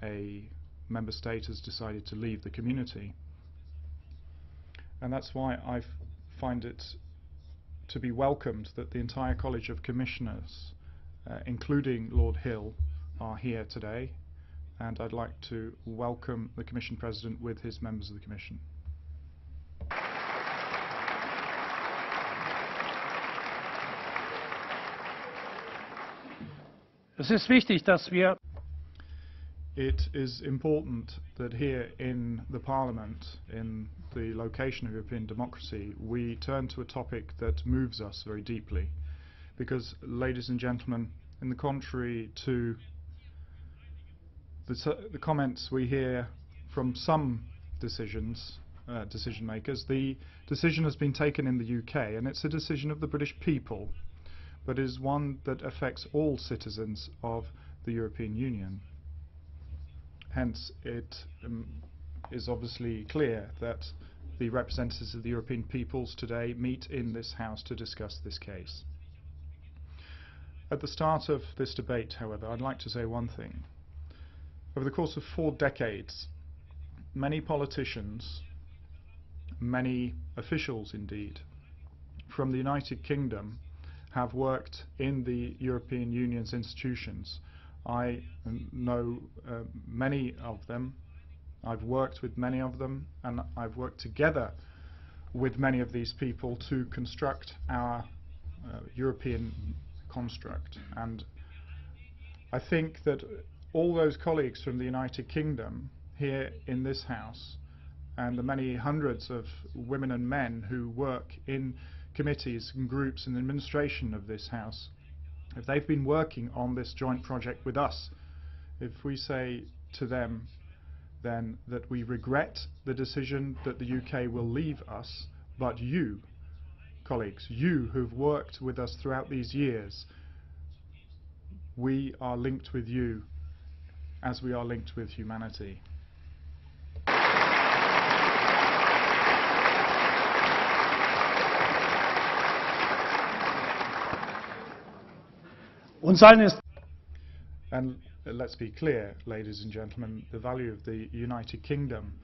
a member state has decided to leave the community. And that's why I find it to be welcomed that the entire College of Commissioners, including Lord Hill, are here today, and I'd like to welcome the Commission President with his members of the Commission. It is important that here in the Parliament, in the location of European democracy, we turn to a topic that moves us very deeply. Because, ladies and gentlemen, in the contrary to the comments we hear from some decision makers, the decision has been taken in the UK, and it's a decision of the British people, but is one that affects all citizens of the European Union. Hence, it is obviously clear that the representatives of the European peoples today meet in this House to discuss this case. At the start of this debate, however, I'd like to say one thing. Over the course of 4 decades, many politicians, many officials indeed, from the United Kingdom have worked in the European Union's institutions. I know many of them, I've worked with many of them, and I've worked together with many of these people to construct our European construct. And I think that all those colleagues from the United Kingdom here in this House, and the many hundreds of women and men who work in committees and groups in the administration of this House, if they've been working on this joint project with us, if we say to them then that we regret the decision that the UK will leave us, but you, colleagues, you who've worked with us throughout these years, we are linked with you as we are linked with humanity. And let's be clear, ladies and gentlemen, the value of the United Kingdom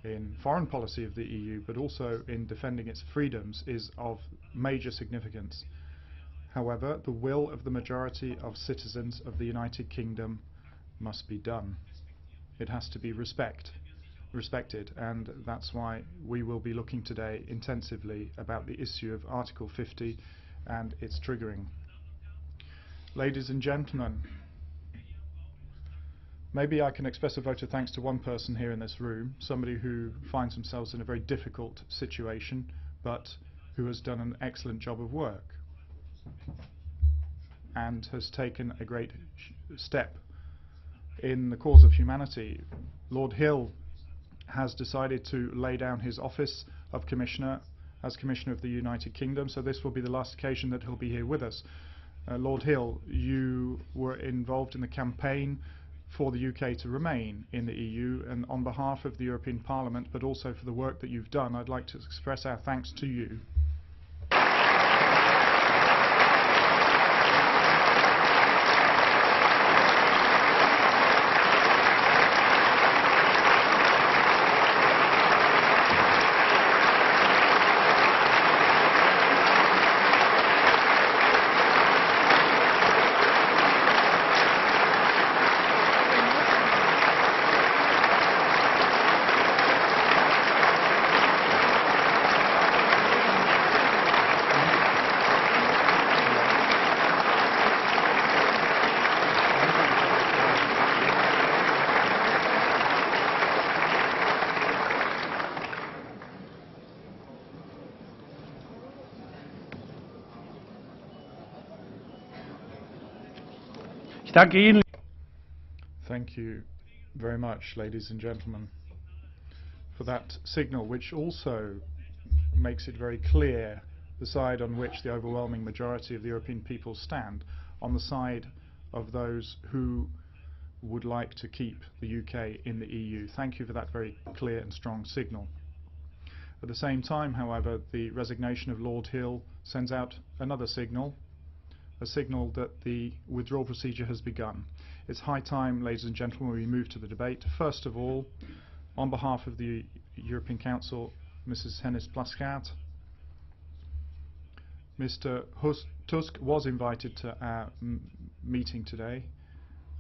in foreign policy of the EU, but also in defending its freedoms, is of major significance. However, the will of the majority of citizens of the United Kingdom must be done. It has to be respected, and that's why we will be looking today intensively about the issue of Article 50 and its triggering. Ladies and gentlemen, maybe I can express a vote of thanks to one person here in this room, somebody who finds themselves in a very difficult situation, but who has done an excellent job of work and has taken a great step in the cause of humanity. Lord Hill has decided to lay down his office of Commissioner as Commissioner of the United Kingdom, so this will be the last occasion that he'll be here with us. Lord Hill, you were involved in the campaign for the UK to remain in the EU, and on behalf of the European Parliament, but also for the work that you've done, I'd like to express our thanks to you. Thank you very much, ladies and gentlemen, for that signal, which also makes it very clear the side on which the overwhelming majority of the European people stand, on the side of those who would like to keep the UK in the EU. Thank you for that very clear and strong signal. At the same time, however, the resignation of Lord Hill sends out another signal, a signal that the withdrawal procedure has begun. It's high time, ladies and gentlemen, we move to the debate. First of all, on behalf of the European Council, Mrs. Hennis-Plasschaert. Mr. Tusk was invited to our meeting today,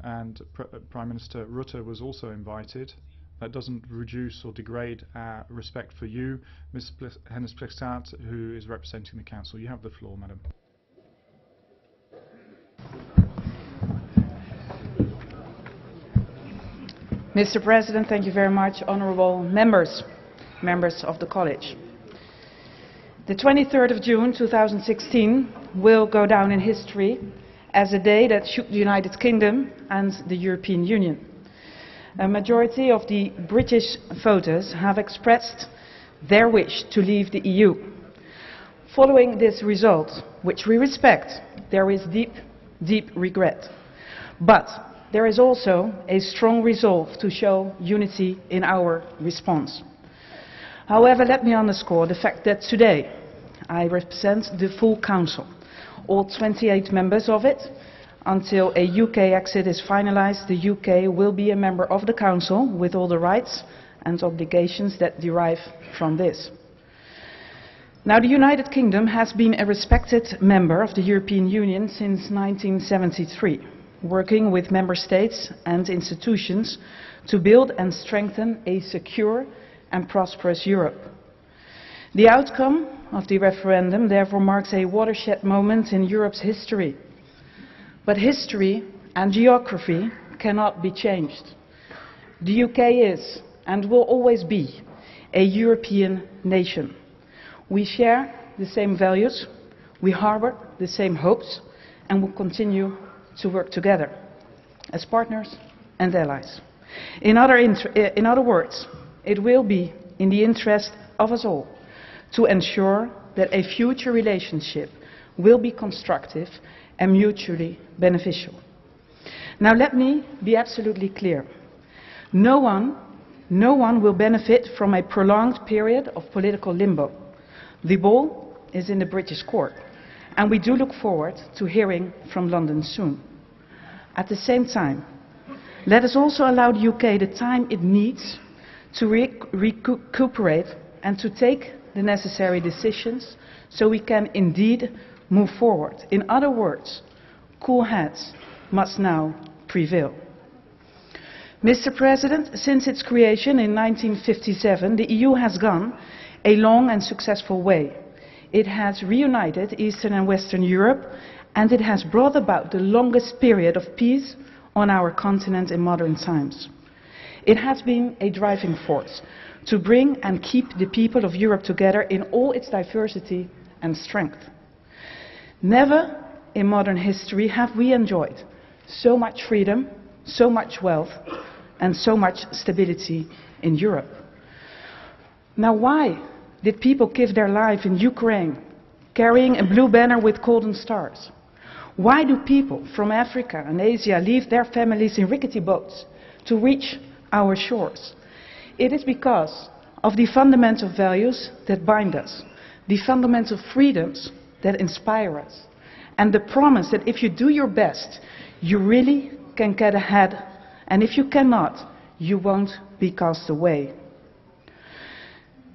and Prime Minister Rutte was also invited. That doesn't reduce or degrade our respect for you, Ms. Hennis-Plasschaert, who is representing the Council. You have the floor, Madam. Mr. President, thank you very much. Honourable members of the College. The 23rd of June 2016 will go down in history as a day that shook the United Kingdom and the European Union. A majority of the British voters have expressed their wish to leave the EU. Following this result, which we respect, there is deep regret. But there is also a strong resolve to show unity in our response. However, let me underscore the fact that today I represent the full Council, all 28 members of it. Until a UK exit is finalised, the UK will be a member of the Council with all the rights and obligations that derive from this. Now, the United Kingdom has been a respected member of the European Union since 1973, working with member states and institutions to build and strengthen a secure and prosperous Europe. The outcome of the referendum therefore marks a watershed moment in Europe's history. But history and geography cannot be changed. The UK is and will always be a European nation. We share the same values, we harbour the same hopes, and will continue to work together as partners and allies. In other words, it will be in the interest of us all to ensure that a future relationship will be constructive and mutually beneficial. Now let me be absolutely clear. No one will benefit from a prolonged period of political limbo. The ball is in the British court, and we do look forward to hearing from London soon. At the same time, let us also allow the UK the time it needs to recuperate and to take the necessary decisions so we can indeed move forward. In other words, cool heads must now prevail. Mr. President, since its creation in 1957, the EU has gone a long and successful way. It has reunited Eastern and Western Europe, and it has brought about the longest period of peace on our continent in modern times. It has been a driving force to bring and keep the people of Europe together in all its diversity and strength. Never in modern history have we enjoyed so much freedom, so much wealth, and so much stability in Europe. Now, why did people give their life in Ukraine, carrying a blue banner with golden stars? Why do people from Africa and Asia leave their families in rickety boats to reach our shores? It is because of the fundamental values that bind us, the fundamental freedoms that inspire us, and the promise that if you do your best, you really can get ahead, and if you cannot, you won't be cast away.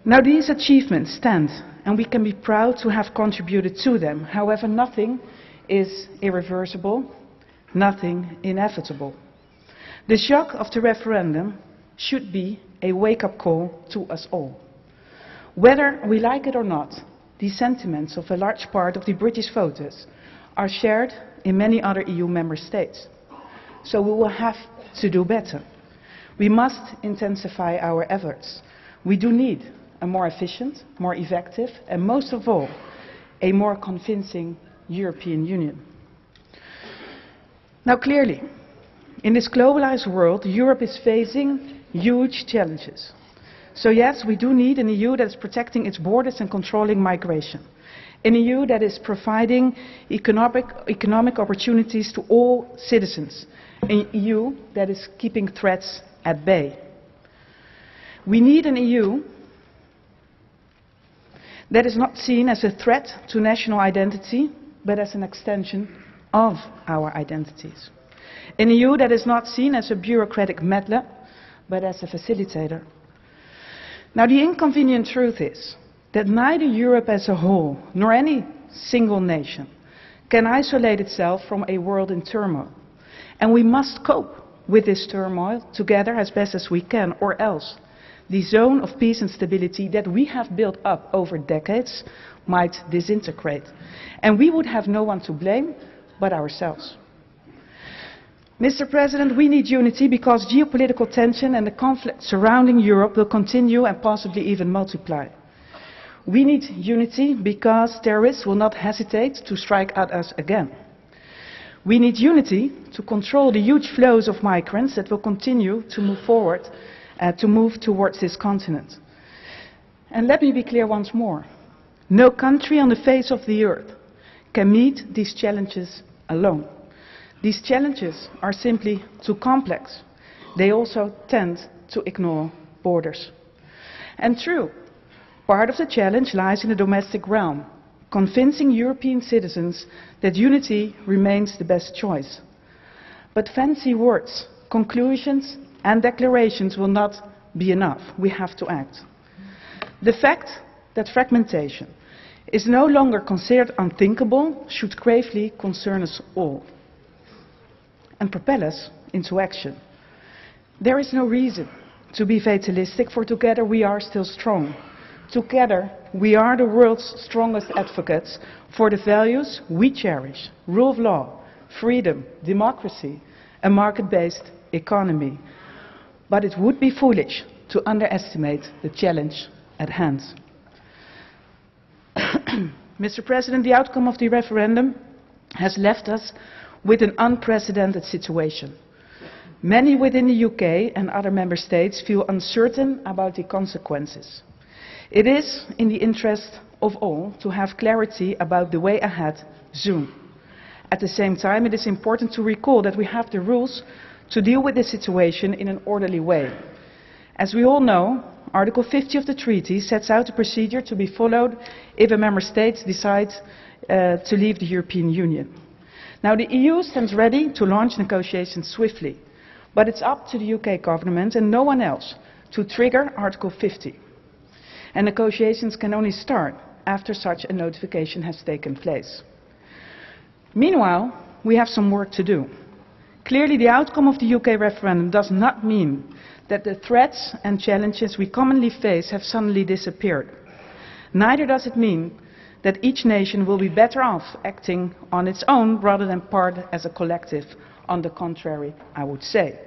Now, these achievements stand, and we can be proud to have contributed to them. However, nothing is irreversible, nothing inevitable. The shock of the referendum should be a wake-up call to us all. Whether we like it or not, the sentiments of a large part of the British voters are shared in many other EU member states. So we will have to do better. We must intensify our efforts. We do need a more efficient, more effective, and most of all, a more convincing European Union. Now, clearly, in this globalized world, Europe is facing huge challenges. So yes, we do need an EU that is protecting its borders and controlling migration. An EU that is providing economic opportunities to all citizens. An EU that is keeping threats at bay. We need an EU that is not seen as a threat to national identity, but as an extension of our identities. An EU that is not seen as a bureaucratic meddler, but as a facilitator. Now, the inconvenient truth is that neither Europe as a whole, nor any single nation, can isolate itself from a world in turmoil. And we must cope with this turmoil together as best as we can, or else the zone of peace and stability that we have built up over decades might disintegrate. And we would have no one to blame but ourselves. Mr. President, we need unity because geopolitical tension and the conflict surrounding Europe will continue and possibly even multiply. We need unity because terrorists will not hesitate to strike at us again. We need unity to control the huge flows of migrants that will continue to move forward, to move towards this continent. And let me be clear once more. No country on the face of the earth can meet these challenges alone. These challenges are simply too complex. They also tend to ignore borders. And true, part of the challenge lies in the domestic realm, convincing European citizens that unity remains the best choice. But fancy words, conclusions and declarations will not be enough. We have to act. The fact that fragmentation is no longer considered unthinkable should gravely concern us all and propel us into action. There is no reason to be fatalistic, for together we are still strong. Together we are the world's strongest advocates for the values we cherish: rule of law, freedom, democracy, a market-based economy. But it would be foolish to underestimate the challenge at hand. Mr. President, the outcome of the referendum has left us with an unprecedented situation. Many within the UK and other member states feel uncertain about the consequences. It is in the interest of all to have clarity about the way ahead soon. At the same time, it is important to recall that we have the rules to deal with this situation in an orderly way. As we all know, Article 50 of the treaty sets out a procedure to be followed if a member state decides to leave the European Union. Now, the EU stands ready to launch negotiations swiftly, but it's up to the UK government and no one else to trigger Article 50. And negotiations can only start after such a notification has taken place. Meanwhile, we have some work to do. Clearly, the outcome of the UK referendum does not mean that the threats and challenges we commonly face have suddenly disappeared. Neither does it mean that each nation will be better off acting on its own rather than part as a collective. On the contrary, I would say.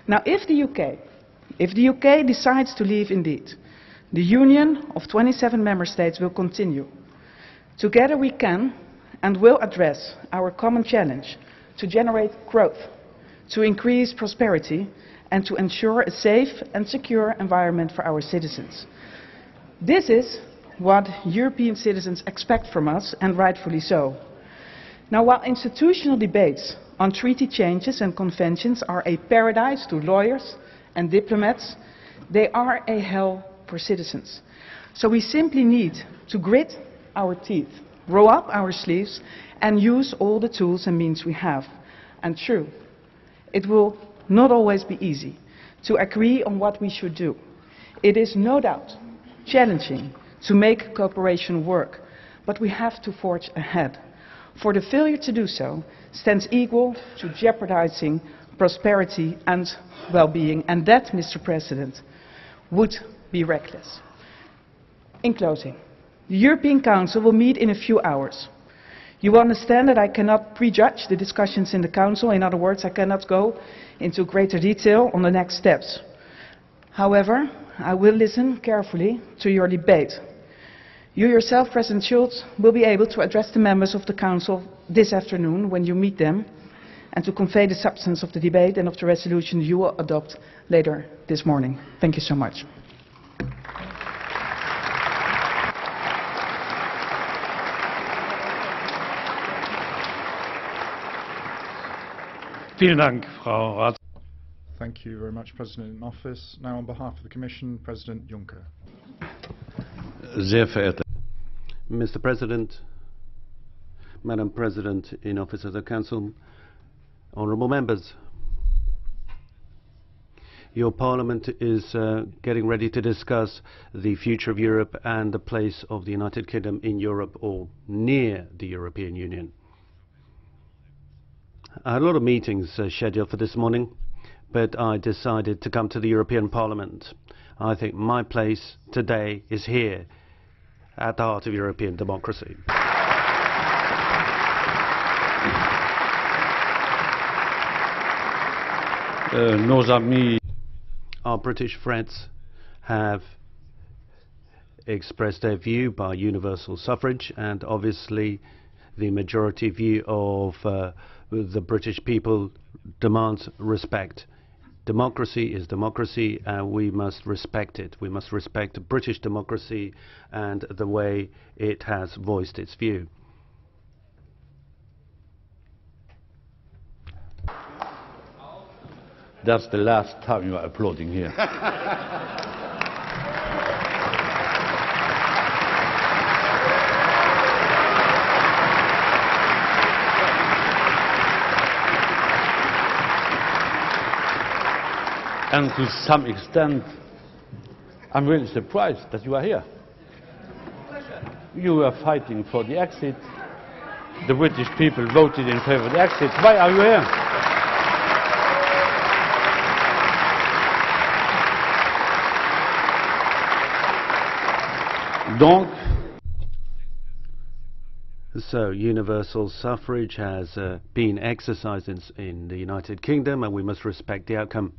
Now, if the UK decides to leave indeed, the union of 27 member states will continue. Together we can and will address our common challenge to generate growth, to increase prosperity, and to ensure a safe and secure environment for our citizens. This is what European citizens expect from us, and rightfully so. Now, while institutional debates on treaty changes and conventions are a paradise to lawyers and diplomats, they are a hell for citizens. So we simply need to grit our teeth, roll up our sleeves, and use all the tools and means we have. And true, it will not always be easy to agree on what we should do. It is no doubt challenging to make cooperation work, but we have to forge ahead. For the failure to do so stands equal to jeopardizing prosperity and well-being, and that, Mr. President, would be reckless. In closing, the European Council will meet in a few hours. You will understand that I cannot prejudge the discussions in the Council. In other words, I cannot go into greater detail on the next steps. However, I will listen carefully to your debate. You yourself, President Schulz, will be able to address the members of the Council this afternoon when you meet them, and to convey the substance of the debate and of the resolution you will adopt later this morning. Thank you so much. Vielen Dank, Frau Rats. Thank you very much, President in Office. Now, on behalf of the Commission, President Juncker. Sehr verehrte Mr. President, Madam President in Office of the Council, honourable members. Your Parliament is getting ready to discuss the future of Europe and the place of the United Kingdom in Europe or near the European Union. I had a lot of meetings scheduled for this morning, but I decided to come to the European Parliament. I think my place today is here, at the heart of European democracy. Nos amis. Our British friends have expressed their view by universal suffrage, and obviously the majority view of the British people demands respect. Democracy is democracy, and we must respect it. We must respect British democracy and the way it has voiced its view. That's the last time you are applauding here. And to some extent, I'm really surprised that you are here. You were fighting for the exit. The British people voted in favor of the exit. Why are you here? So universal suffrage has been exercised in the United Kingdom, and we must respect the outcome.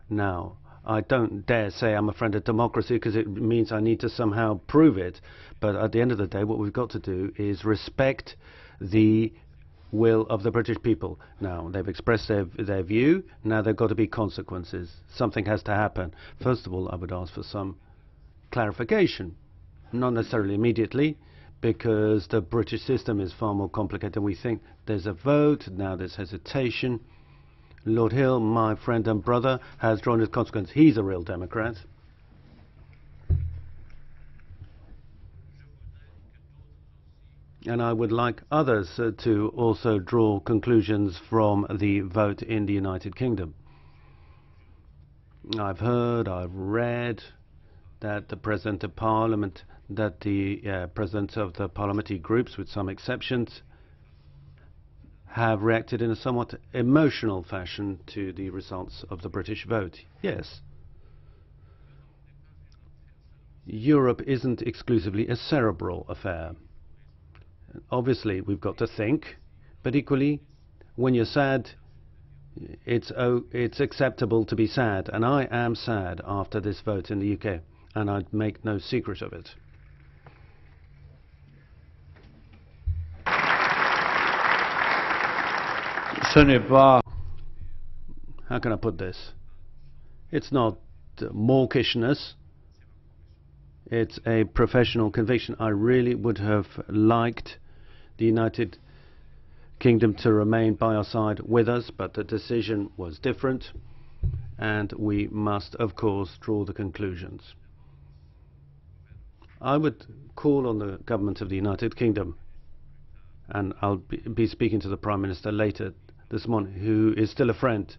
Now, I don't dare say I'm a friend of democracy, because it means I need to somehow prove it. But at the end of the day, what we've got to do is respect the will of the British people. Now, they've expressed their view. Now there have got to be consequences. Something has to happen. First of all, I would ask for some clarification. Not necessarily immediately, because the British system is far more complicated than we think. There's a vote, now there's hesitation. Lord Hill, my friend and brother, has drawn his consequence. He's a real Democrat. And I would like others to also draw conclusions from the vote in the United Kingdom. I've heard, I've read that the President of Parliament, that the Presidents of the parliamentary groups, with some exceptions, have reacted in a somewhat emotional fashion to the results of the British vote. Yes. Europe isn't exclusively a cerebral affair. Obviously, we've got to think, but equally, when you're sad, it's acceptable to be sad, and I am sad after this vote in the UK, and I'd make no secret of it. How can I put this? It's not mawkishness. It's a professional conviction. I really would have liked the United Kingdom to remain by our side with us, but the decision was different, and we must, of course, draw the conclusions. I would call on the government of the United Kingdom, and I'll be speaking to the Prime Minister later this morning, who is still a friend,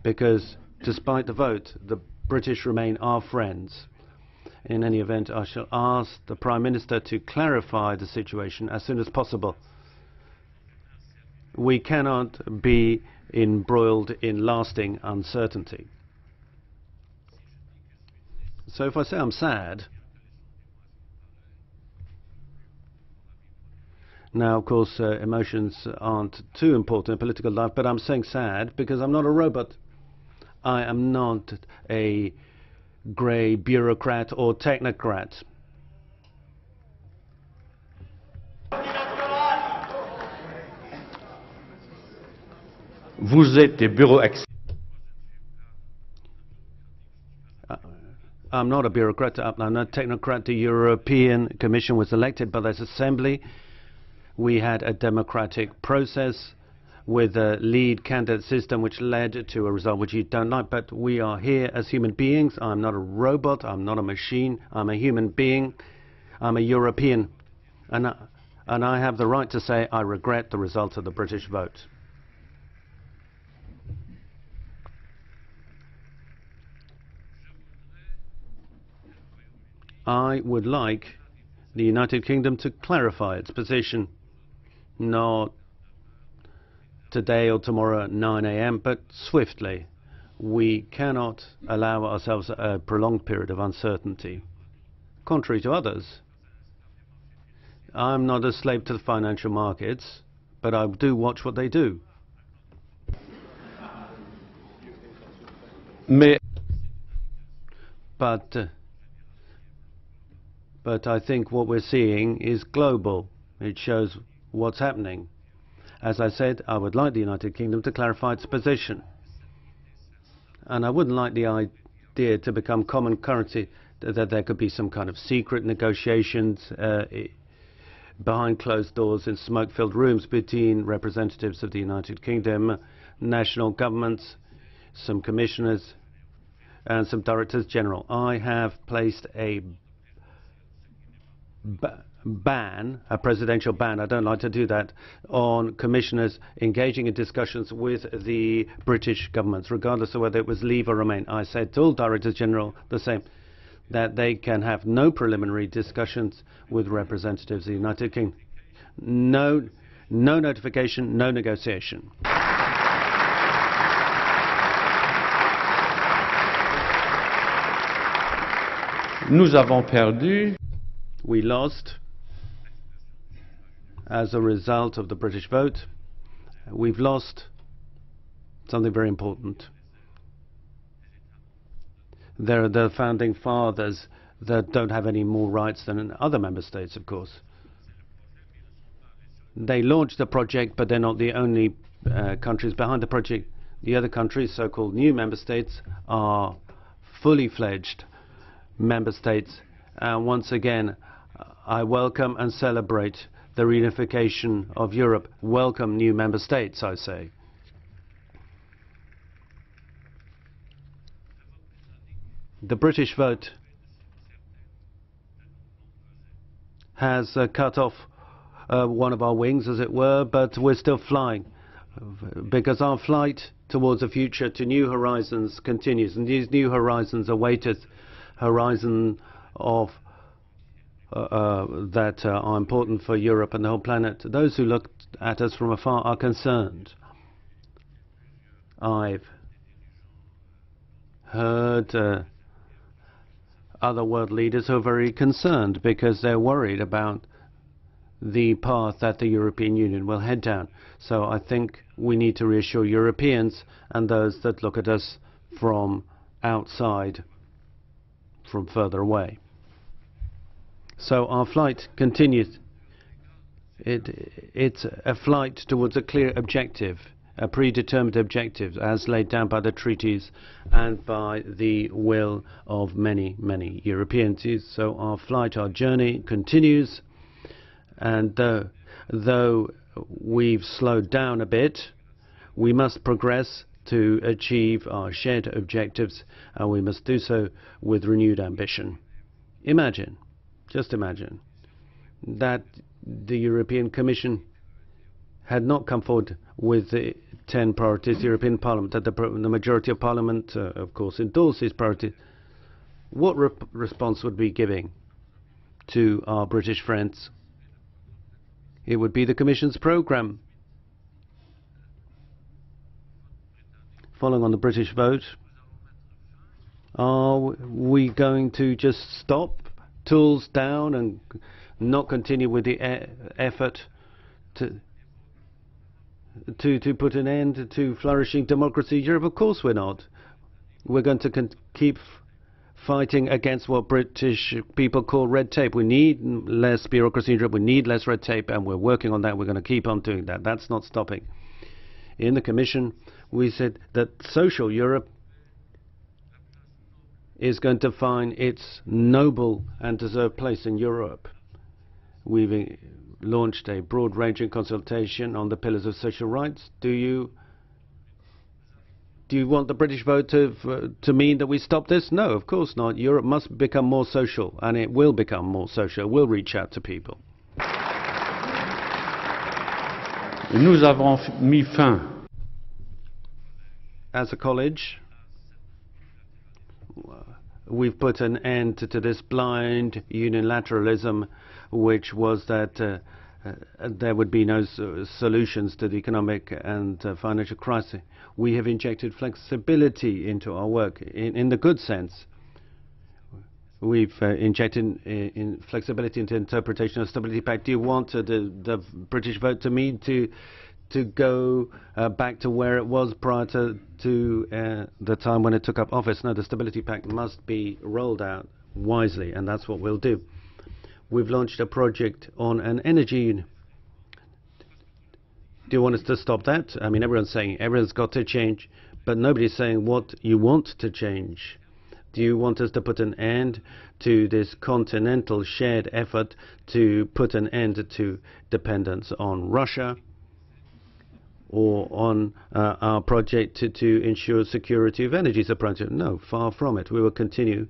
because despite the vote, the British remain our friends. In any event, I shall ask the Prime Minister to clarify the situation as soon as possible. We cannot be embroiled in lasting uncertainty. So if I say I'm sad, now, of course, emotions aren't too important in political life, but I'm saying sad because I'm not a robot. I am not a grey bureaucrat or technocrat. Vous êtes des bureaux I'm not a bureaucrat, I'm not a technocrat. The European Commission was elected by this assembly. We had a democratic process with a lead candidate system which led to a result which you don't like, but we are here as human beings. I'm not a robot, I'm not a machine, I'm a human being, I'm a European. And I have the right to say I regret the result of the British vote. I would like the United Kingdom to clarify its position, not today or tomorrow at 9 a.m., but swiftly. We cannot allow ourselves a prolonged period of uncertainty. Contrary to others, I'm not a slave to the financial markets, but I do watch what they do. But I think what we're seeing is global. It shows what's happening. As I said, I would like the United Kingdom to clarify its position. And I wouldn't like the idea to become common currency, that there could be some kind of secret negotiations behind closed doors in smoke-filled rooms between representatives of the United Kingdom, national governments, some commissioners, and some directors general. I have placed a ban, a presidential ban, I don't like to do that, on commissioners engaging in discussions with the British governments, regardless of whether it was leave or remain. I said to all directors general the same, that they can have no preliminary discussions with representatives of the United Kingdom. No notification, no negotiation. Nous avons perdu. We lost as a result of the British vote. We've lost something very important. There are the founding fathers that don't have any more rights than in other member states, of course. They launched the project, but they're not the only countries behind the project. The other countries, so-called new member states, are fully fledged member states. And once again, I welcome and celebrate the reunification of Europe. Welcome new member states, I say. The British vote has cut off one of our wings, as it were, but we're still flying, because our flight towards a future to new horizons continues, and these new horizons await us, horizon of that are important for Europe and the whole planet. Those who look at us from afar are concerned. I've heard other world leaders who are very concerned because they're worried about the path that the European Union will head down. So I think we need to reassure Europeans and those that look at us from outside, from further away. So our flight continues. It's a flight towards a clear objective, a predetermined objective as laid down by the treaties and by the will of many, many Europeans. So our flight, our journey continues, and though we've slowed down a bit, we must progress to achieve our shared objectives, and we must do so with renewed ambition. Imagine, just imagine, that the European Commission had not come forward with the 10 priorities, the European Parliament, that the majority of Parliament, of course, endorsed these priorities. What response would we be giving to our British friends? It would be the Commission's programme. Following on the British vote, are we going to just stop, tools down, and not continue with the effort to put an end to flourishing democracy in Europe? Of course we're not. We're going to keep fighting against what British people call red tape. We need less bureaucracy in Europe, we need less red tape, and we're working on that. We're going to keep on doing that. That's not stopping. In the Commission, we said that social Europe is going to find its noble and deserved place in Europe. We've launched a broad-ranging consultation on the pillars of social rights. Do you want the British vote to mean that we stop this? No, of course not. Europe must become more social, and it will become more social. It will reach out to people. Nous avons mis fin as a college, we've put an end to this blind unilateralism, which was that there would be no solutions to the economic and financial crisis. We have injected flexibility into our work in the good sense. We've injected in flexibility into interpretation of Stability Pact. Do you want the British vote to mean to go back to where it was prior to the time when it took up office? No, the Stability Pact must be rolled out wisely, and that's what we'll do. We've launched a project on an energy union. Do you want us to stop that? I mean, everyone's saying everyone's got to change, but nobody's saying what you want to change. Do you want us to put an end to this continental shared effort to put an end to dependence on Russia, or on our project to ensure security of energy supply? No, far from it. We will continue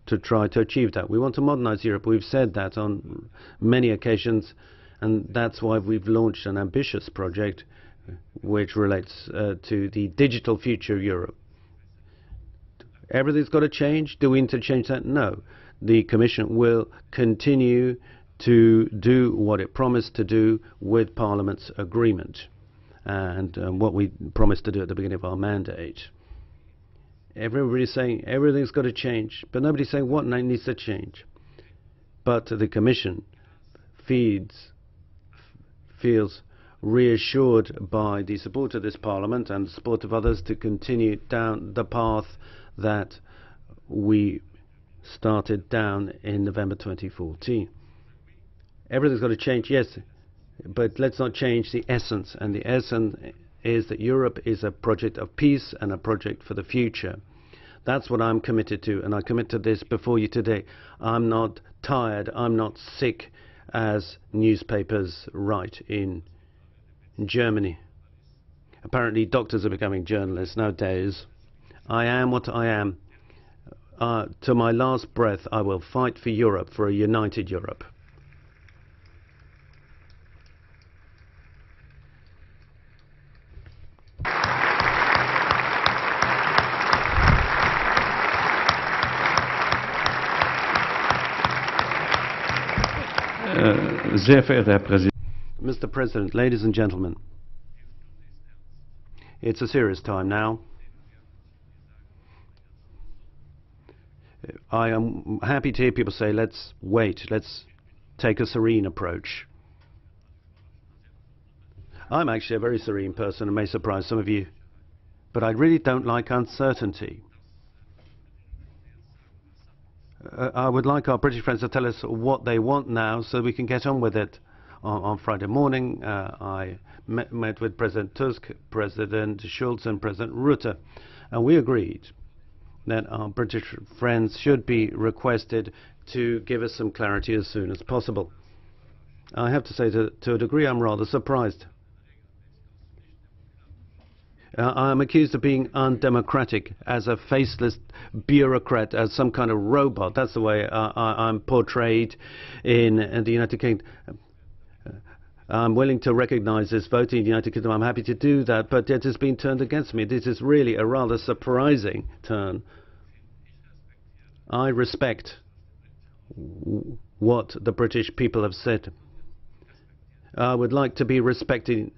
to try to achieve that. We want to modernize Europe. We've said that on many occasions, and that's why we've launched an ambitious project which relates to the digital future of Europe. Everything's got to change. Do we need to change that? No. The Commission will continue to do what it promised to do with Parliament's agreement and what we promised to do at the beginning of our mandate. Everybody's saying everything's got to change, but nobody's saying what needs to change. But the Commission feels reassured by the support of this Parliament and the support of others to continue down the path that we started down in November 2014. Everything's got to change, yes, but let's not change the essence, and the essence is that Europe is a project of peace and a project for the future. That's what I'm committed to, and I commit to this before you today. I'm not tired, I'm not sick, as newspapers write in Germany. Apparently doctors are becoming journalists nowadays. I am what I am. To my last breath, I will fight for Europe, for a united Europe. Sehr verehrter Herr Präsident, Mr. President, ladies and gentlemen, it's a serious time now. I am happy to hear people say, let's wait, let's take a serene approach. I'm actually a very serene person, and may surprise some of you, but I really don't like uncertainty. I would like our British friends to tell us what they want now so we can get on with it. On Friday morning, I met with President Tusk, President Schulz and President Rutte, and we agreed that our British friends should be requested to give us some clarity as soon as possible. I have to say that to a degree I'm rather surprised. I'm accused of being undemocratic, as a faceless bureaucrat, as some kind of robot. That's the way I'm portrayed in the United Kingdom. I'm willing to recognize this vote in the United Kingdom. I'm happy to do that, but it has been turned against me. This is really a rather surprising turn. I respect what the British people have said. I would like to be respected.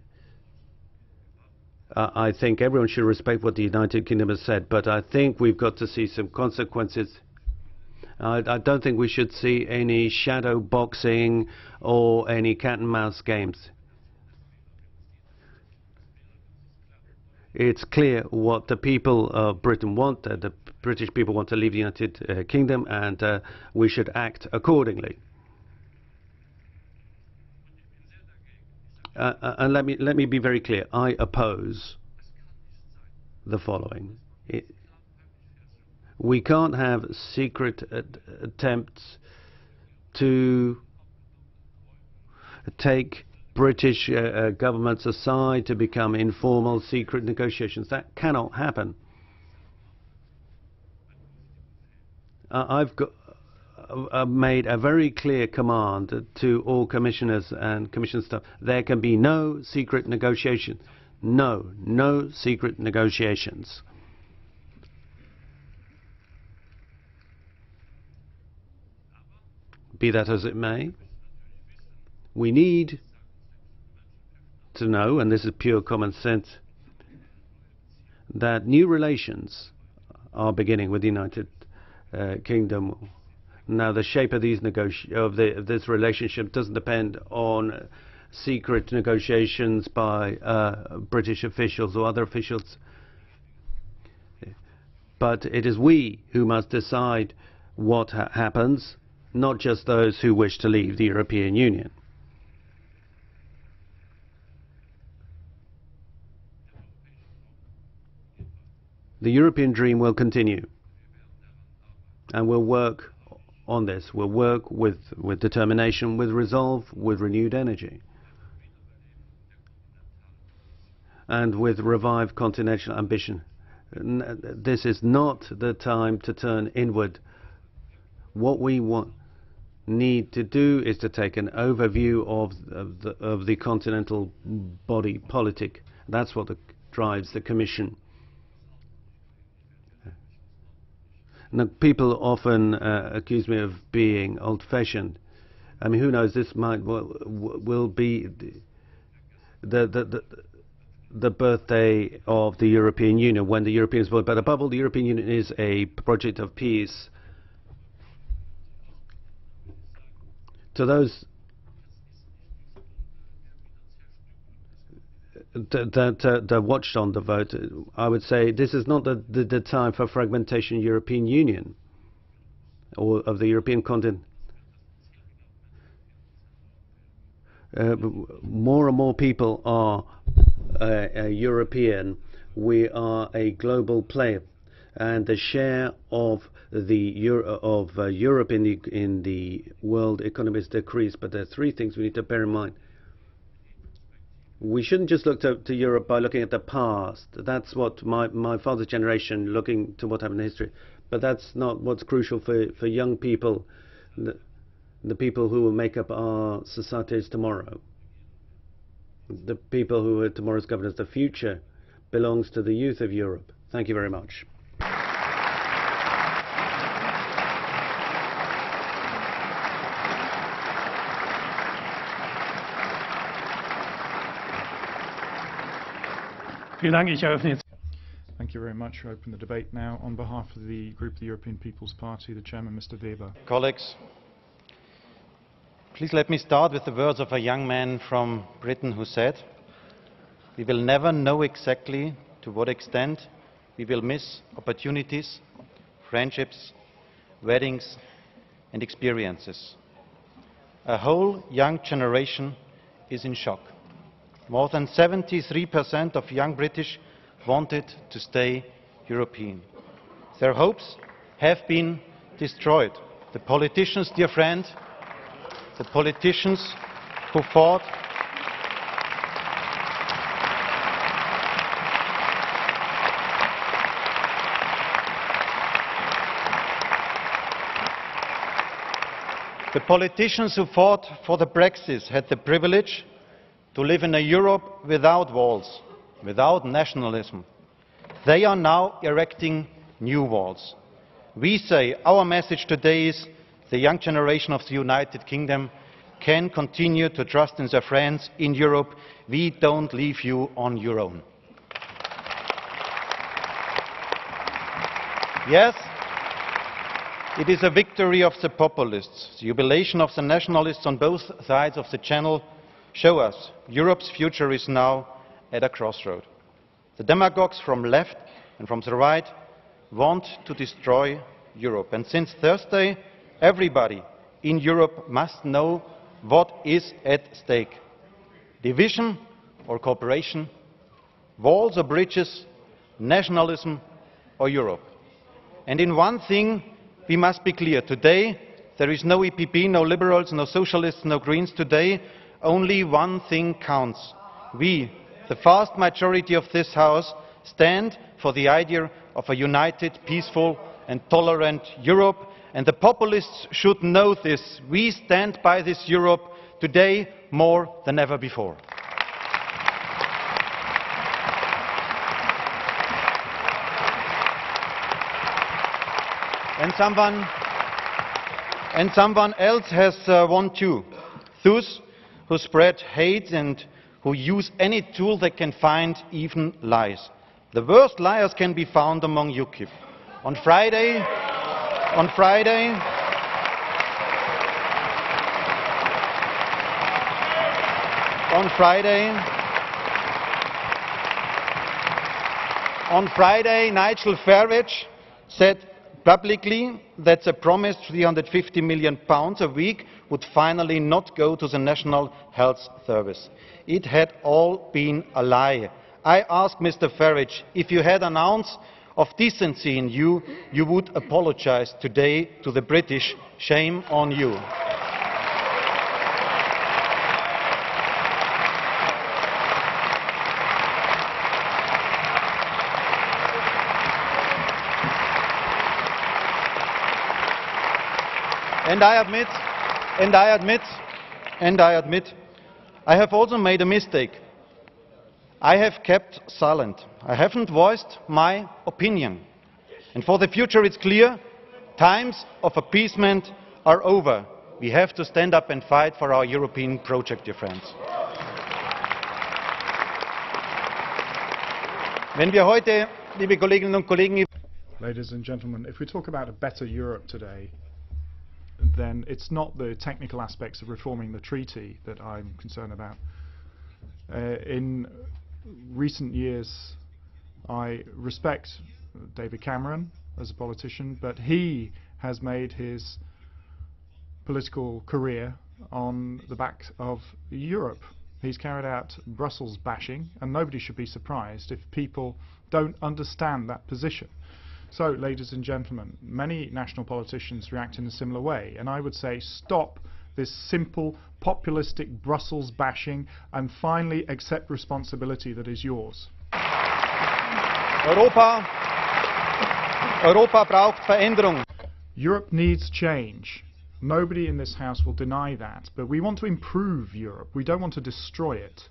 I think everyone should respect what the United Kingdom has said, but I think we've got to see some consequences. I don't think we should see any shadow boxing or any cat and mouse games. It's clear what the people of Britain want. The British people want to leave the United Kingdom, and we should act accordingly. And let me be very clear. I oppose the following. We can't have secret attempts to take British governments aside to become informal secret negotiations. That cannot happen. made a very clear command to all commissioners and commission staff. There can be no secret negotiation. No secret negotiations. Be that as it may, we need to know, and this is pure common sense, that new relations are beginning with the United Kingdom. Now, the shape of these this relationship doesn't depend on secret negotiations by British officials or other officials, but it is we who must decide what happens, not just those who wish to leave the European Union. The European dream will continue, and we'll work on this. We'll work with determination, with resolve, with renewed energy, and with revived continental ambition. This is not the time to turn inward. What we need to do is to take an overview of the continental body politic. That's what drives the Commission. Now, people often accuse me of being old-fashioned. I mean, who knows? This will be the birthday of the European Union, when the Europeans vote. But above all, the European Union is a project of peace. To those that watched on the vote, I would say this is not the time for fragmentation of the European Union or of the European continent. More and more people are European. We are a global player, and the share of Europe in the world economy has decreased. But there are three things we need to bear in mind. We shouldn't just look to Europe by looking at the past. That's what my father's generation, looking to what happened in history. But that's not what's crucial for young people, the people who will make up our societies tomorrow. The people who are tomorrow's governors. The future belongs to the youth of Europe. Thank you very much. Thank you very much. I open the debate now. On behalf of the group of the European People's Party, the chairman, Mr. Weber. Colleagues, please let me start with the words of a young man from Britain who said, "We will never know exactly to what extent we will miss opportunities, friendships, weddings and experiences." A whole young generation is in shock. More than 73% of young British wanted to stay European. Their hopes have been destroyed. The politicians, dear friend, the politicians who fought for the Brexit had the privilege to live in a Europe without walls, without nationalism. They are now erecting new walls. We say our message today is the young generation of the United Kingdom can continue to trust in their friends in Europe. We don't leave you on your own. Yes, it is a victory of the populists. The jubilation of the nationalists on both sides of the Channel show us Europe's future is now at a crossroad. The demagogues from left and from the right want to destroy Europe. And since Thursday, everybody in Europe must know what is at stake. Division or cooperation, walls or bridges, nationalism or Europe. And in one thing we must be clear. Today there is no EPP, no Liberals, no Socialists, no Greens. Today only one thing counts. We, the vast majority of this House, stand for the idea of a united, peaceful and tolerant Europe, And the populists should know this. We stand by this Europe today more than ever before. And someone else has one too. Those who spread hate and who use any tool they can find, even lies. The worst liars can be found among UKIP. On Friday, Nigel Farage said publicly that the promised £350 million a week would finally not go to the National Health Service. It had all been a lie. I ask Mr. Farage, if you had an ounce of decency in you, you would apologise today to the British. Shame on you. And I admit, I have also made a mistake. I have kept silent. I haven't voiced my opinion. And for the future it's clear, times of appeasement are over. We have to stand up and fight for our European project, dear friends. Wenn wir heute, liebe Kolleginnen und Kollegen, Ladies and gentlemen, if we talk about a better Europe today, then it's not the technical aspects of reforming the treaty that I'm concerned about. In recent years, I respect David Cameron as a politician, but he has made his political career on the back of Europe. He's carried out Brussels bashing, and nobody should be surprised if people don't understand that position. So, ladies and gentlemen, many national politicians react in a similar way, and I would say stop this simple populistic Brussels bashing and finally accept responsibility that is yours. Europa braucht Veränderung. Europe needs change. Nobody in this House will deny that, but we want to improve Europe. We don't want to destroy it.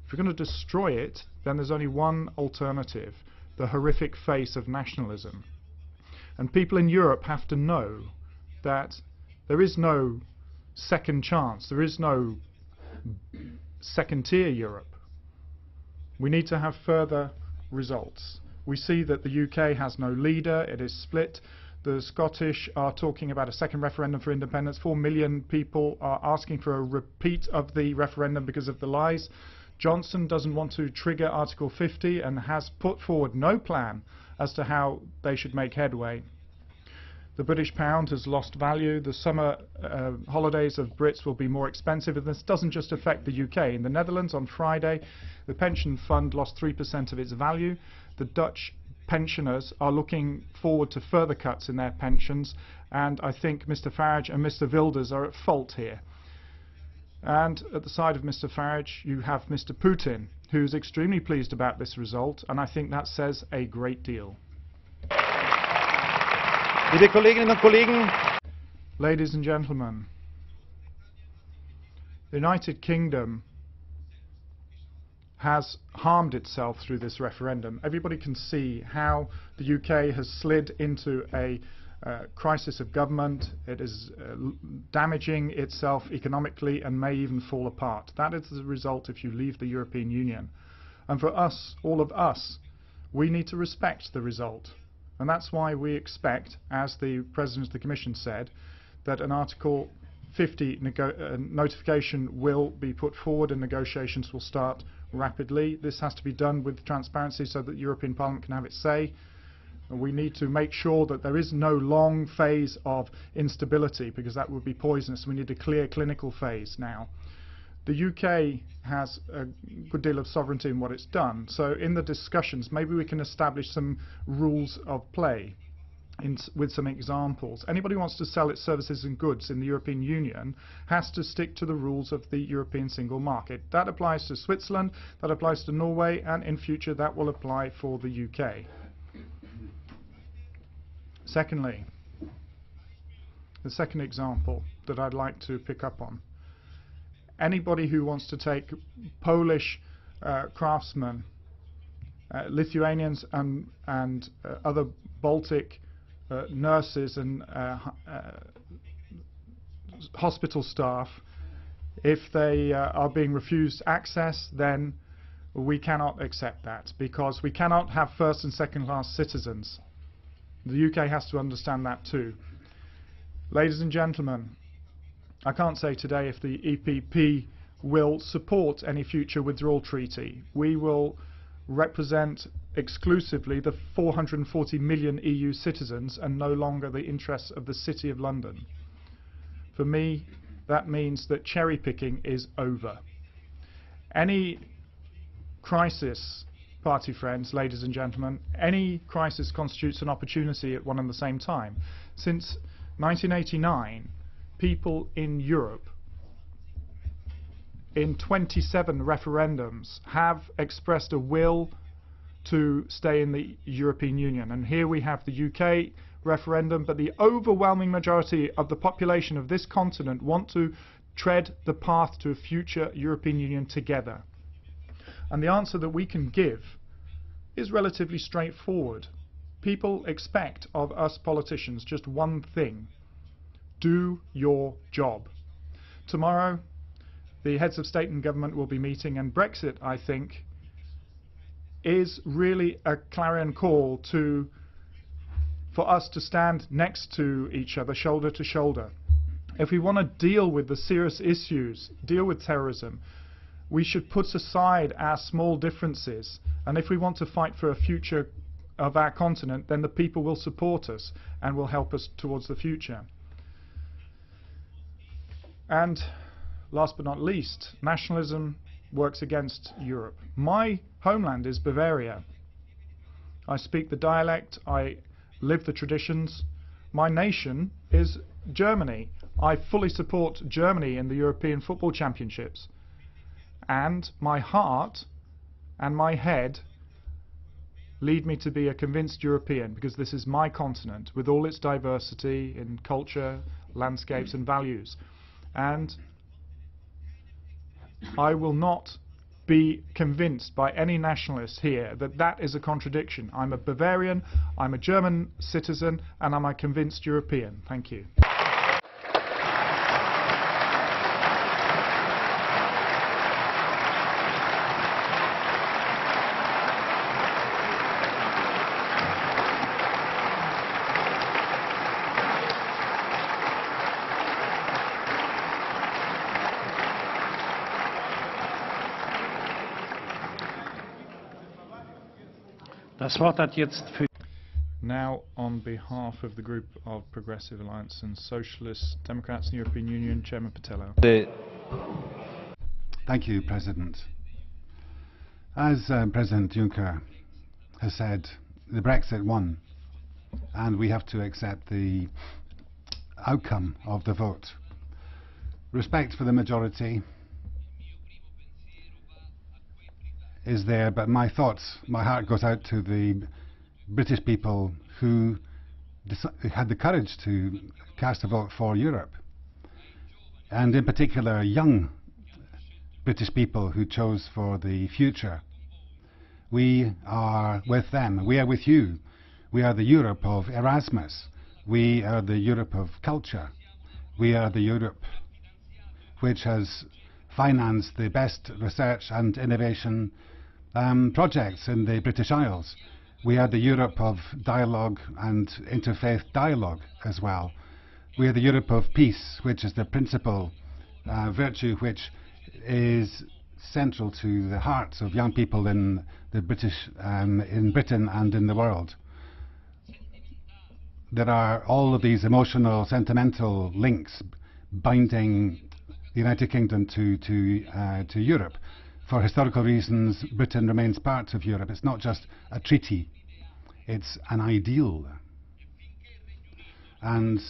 If we're going to destroy it, then there's only one alternative: the horrific face of nationalism. And people in Europe have to know that there is no second chance, there is no second-tier Europe. We need to have further results. We see that the UK has no leader, it is split. The Scottish are talking about a second referendum for independence. 4 million people are asking for a repeat of the referendum because of the lies. Johnson doesn't want to trigger Article 50 and has put forward no plan as to how they should make headway. The British pound has lost value. The summer holidays of Brits will be more expensive, and this doesn't just affect the UK. In the Netherlands on Friday, the pension fund lost 3% of its value. The Dutch pensioners are looking forward to further cuts in their pensions, and I think Mr. Farage and Mr. Wilders are at fault here. And at the side of Mr. Farage, you have Mr. Putin, who's extremely pleased about this result, and I think that says a great deal. Liebe Kolleginnen und Kollegen, ladies and gentlemen, the United Kingdom has harmed itself through this referendum. Everybody can see how the UK has slid into a crisis of government. It is damaging itself economically and may even fall apart. That is the result if you leave the European Union. And for us, all of us, we need to respect the result. And that's why we expect, as the President of the Commission said, that an Article 50 notification will be put forward and negotiations will start rapidly. This has to be done with transparency so that the European Parliament can have its say. We need to make sure that there is no long phase of instability, because that would be poisonous. We need a clear clinical phase now. The UK has a good deal of sovereignty in what it's done, so in the discussions maybe we can establish some rules of play with some examples. Anybody who wants to sell its services and goods in the European Union has to stick to the rules of the European single market. That applies to Switzerland, that applies to Norway, and in future that will apply for the UK. Secondly, The second example that I'd like to pick up on. Anybody who wants to take Polish craftsmen, Lithuanians and other Baltic nurses and hospital staff, if they are being refused access, then we cannot accept that, because we cannot have first and second class citizens. The UK has to understand that too. Ladies and gentlemen, I can't say today if the EPP will support any future withdrawal treaty. We will represent exclusively the 440 million EU citizens and no longer the interests of the City of London. For me, that means that cherry picking is over. Any crisis, party friends, ladies and gentlemen, any crisis constitutes an opportunity at one and the same time. Since 1989, people in Europe, in 27 referendums, have expressed a will to stay in the European Union. And here we have the UK referendum, but the overwhelming majority of the population of this continent want to tread the path to a future European Union together. And the answer that we can give is relatively straightforward. People expect of us politicians just one thing: do your job. Tomorrow, the heads of state and government will be meeting, and Brexit, I think, is really a clarion call for us to stand next to each other, shoulder to shoulder. If we want to deal with the serious issues, deal with terrorism, we should put aside our small differences. And if we want to fight for a future of our continent, then the people will support us and will help us towards the future. And last but not least, nationalism works against Europe. My homeland is Bavaria. I speak the dialect, I live the traditions. My nation is Germany. I fully support Germany in the European Football Championships. And my heart and my head lead me to be a convinced European, because this is my continent with all its diversity in culture, landscapes and values. And I will not be convinced by any nationalist here that that is a contradiction. I'm a Bavarian, I'm a German citizen, and I'm a convinced European. Thank you. Now, on behalf of the group of Progressive Alliance and Socialist Democrats in the European Union, Chairman Patello. Thank you, President. As President Juncker has said, the Brexit won, and we have to accept the outcome of the vote. Respect for the majority is there, but my heart goes out to the British people who had the courage to cast a vote for Europe, and in particular young British people who chose for the future. We are with them, we are with you. We are the Europe of Erasmus, we are the Europe of culture, we are the Europe which has financed the best research and innovation projects in the British Isles. We are the Europe of dialogue and interfaith dialogue as well. We are the Europe of peace, which is the principal virtue which is central to the hearts of young people in the in Britain and in the world. There are all of these emotional, sentimental links binding the United Kingdom to Europe. For historical reasons, Britain remains part of Europe. It's not just a treaty, it's an ideal. And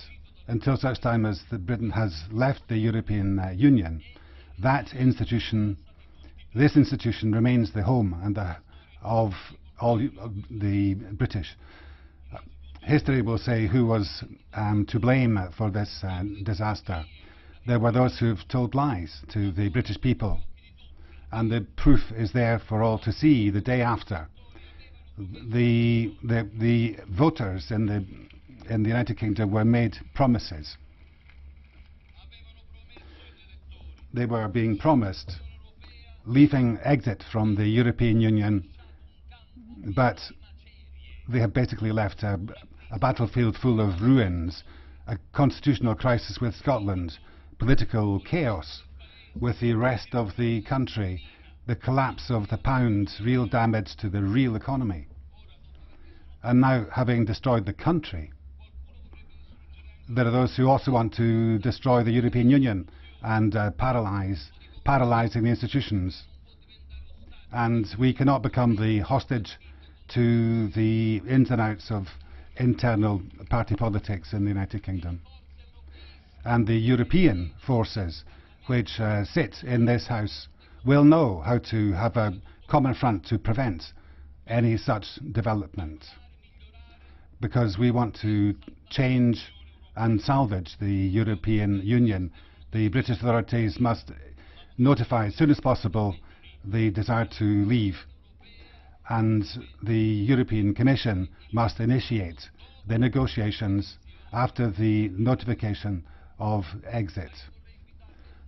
until such time as Britain has left the European Union, this institution remains the home and of all the British. history will say who was to blame for this disaster. There were those who've told lies to the British people, and the proof is there for all to see the day after. The voters in the United Kingdom were made promises. They were being promised leaving exit from the European Union, but they have basically left a battlefield full of ruins, a constitutional crisis with Scotland, political chaos with the rest of the country, the collapse of the pound, real damage to the real economy. And now, having destroyed the country, there are those who also want to destroy the European Union and paralysing the institutions. And we cannot become the hostage to the ins and outs of internal party politics in the United Kingdom. And the European forces which sit in this House will know how to have a common front to prevent any such development, because we want to change and salvage the European Union. The British authorities must notify as soon as possible the desire to leave, and the European Commission must initiate the negotiations after the notification of exit.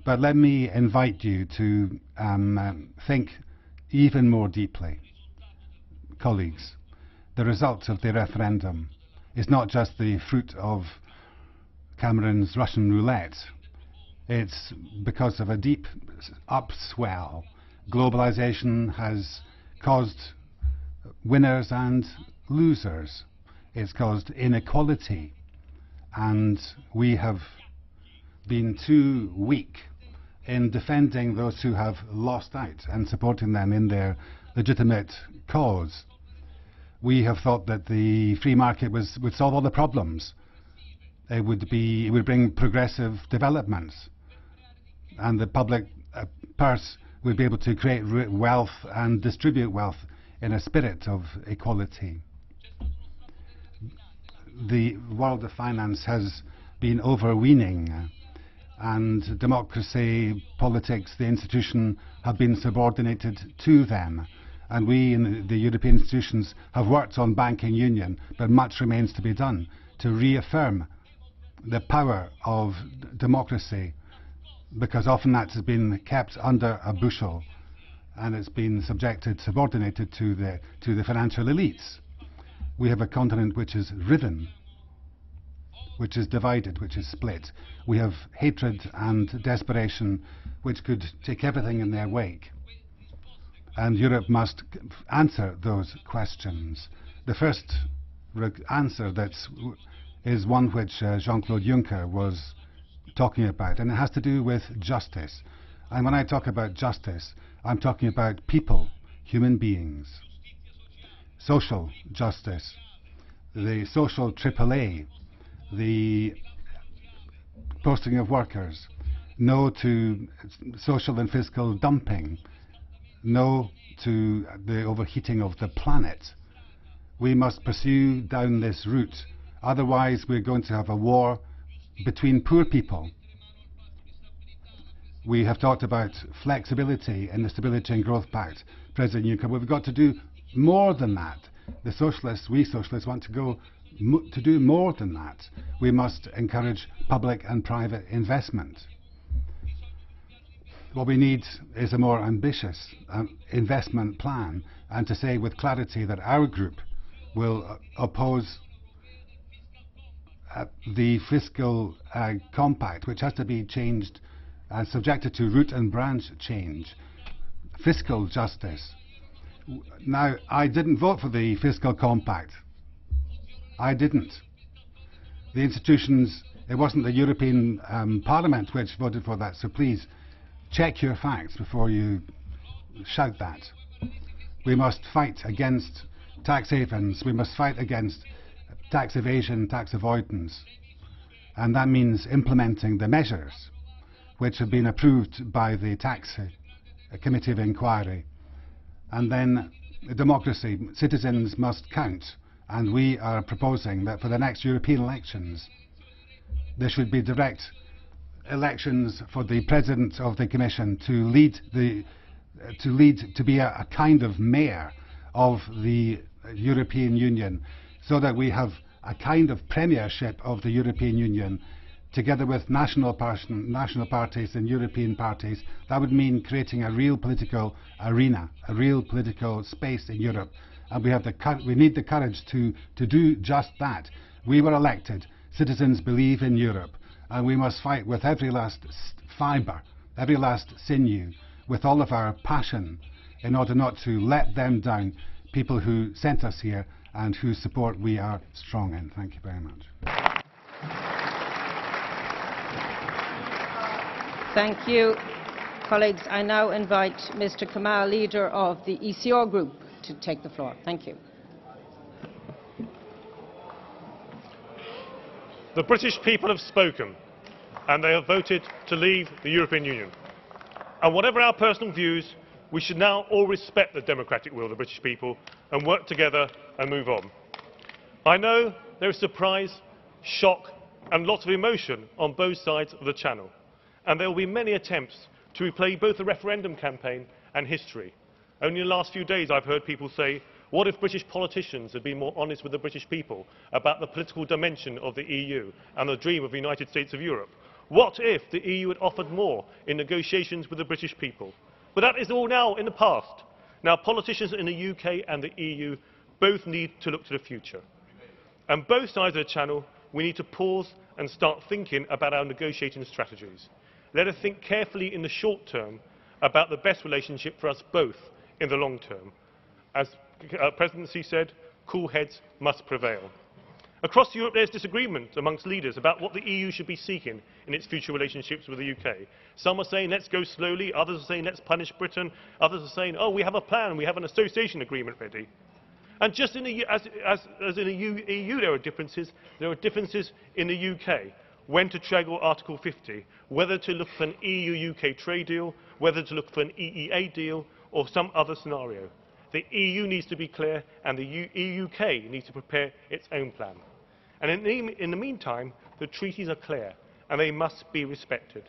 But let me invite you to think even more deeply. Colleagues, the result of the referendum is not just the fruit of Cameron's Russian roulette. It's because of a deep upswell. Globalization has caused winners and losers. It's caused inequality, and we have been too weak in defending those who have lost out and supporting them in their legitimate cause. We have thought that the free market would solve all the problems. It would bring progressive developments, and the public purse would be able to create wealth and distribute wealth in a spirit of equality. The world of finance has been overweening, and democracy, politics, the institution have been subordinated to them. And we in the European institutions have worked on banking union, but much remains to be done to reaffirm the power of democracy, because often that has been kept under a bushel and it's been subordinated to the financial elites. We have a continent which is riven, which is divided, which is split. We have hatred and desperation which could take everything in their wake. And Europe must answer those questions. The first answer is one which Jean-Claude Juncker was talking about, and it has to do with justice. And when I talk about justice, I'm talking about people, human beings. Social justice, the social AAA, the posting of workers, no to social and fiscal dumping, no to the overheating of the planet. We must pursue down this route, otherwise we're going to have a war between poor people. We have talked about flexibility in the Stability and Growth Pact, President Juncker. We've got to do more than that. The socialists, we socialists, want to do more than that. We must encourage public and private investment. What we need is a more ambitious investment plan, and to say with clarity that our group will oppose the fiscal compact, which has to be changed and subjected to root and branch change. Fiscal justice. Now, I didn't vote for the fiscal compact. I didn't. The institutions, it wasn't the European Parliament which voted for that, so please check your facts before you shout that. We must fight against tax havens. We must fight against tax evasion, tax avoidance. And that means implementing the measures which have been approved by the Tax Committee of Inquiry. And then democracy. Citizens must count, And we are proposing that for the next European elections, there should be direct elections for the President of the Commission to be a kind of mayor of the European Union, so that we have a kind of premiership of the European Union, together with national parties and European parties. That would mean creating a real political arena, a real political space in Europe. And we need the courage to do just that. We were elected. Citizens believe in Europe. And we must fight with every last fibre, every last sinew, with all of our passion, in order not to let them down, people who sent us here and whose support we are strong in. Thank you very much. Thank you. Colleagues, I now invite Mr. Kamall, leader of the ECR group, to take the floor. Thank you. The British people have spoken, and they have voted to leave the European Union. And whatever our personal views, we should now all respect the democratic will of the British people and work together and move on. I know there is surprise, shock and lots of emotion on both sides of the Channel, and there will be many attempts to replay both the referendum campaign and history. Only in the last few days I've heard people say, what if British politicians had been more honest with the British people about the political dimension of the EU and the dream of the United States of Europe? What if the EU had offered more in negotiations with the British people? But that is all now in the past. Now politicians in the UK and the EU both need to look to the future. And both sides of the Channel, we need to pause and start thinking about our negotiating strategies. Let us think carefully in the short term about the best relationship for us both in the long term. As Presidency said, cool heads must prevail. Across Europe there is disagreement amongst leaders about what the EU should be seeking in its future relationships with the UK. Some are saying let's go slowly, others are saying let's punish Britain, others are saying oh we have a plan, we have an association agreement ready. And just in the, as in the EU there are differences in the UK. When to trigger Article 50, whether to look for an EU-UK trade deal, whether to look for an EEA deal or some other scenario. The EU needs to be clear and the UK needs to prepare its own plan. And in the meantime, the treaties are clear and they must be respected.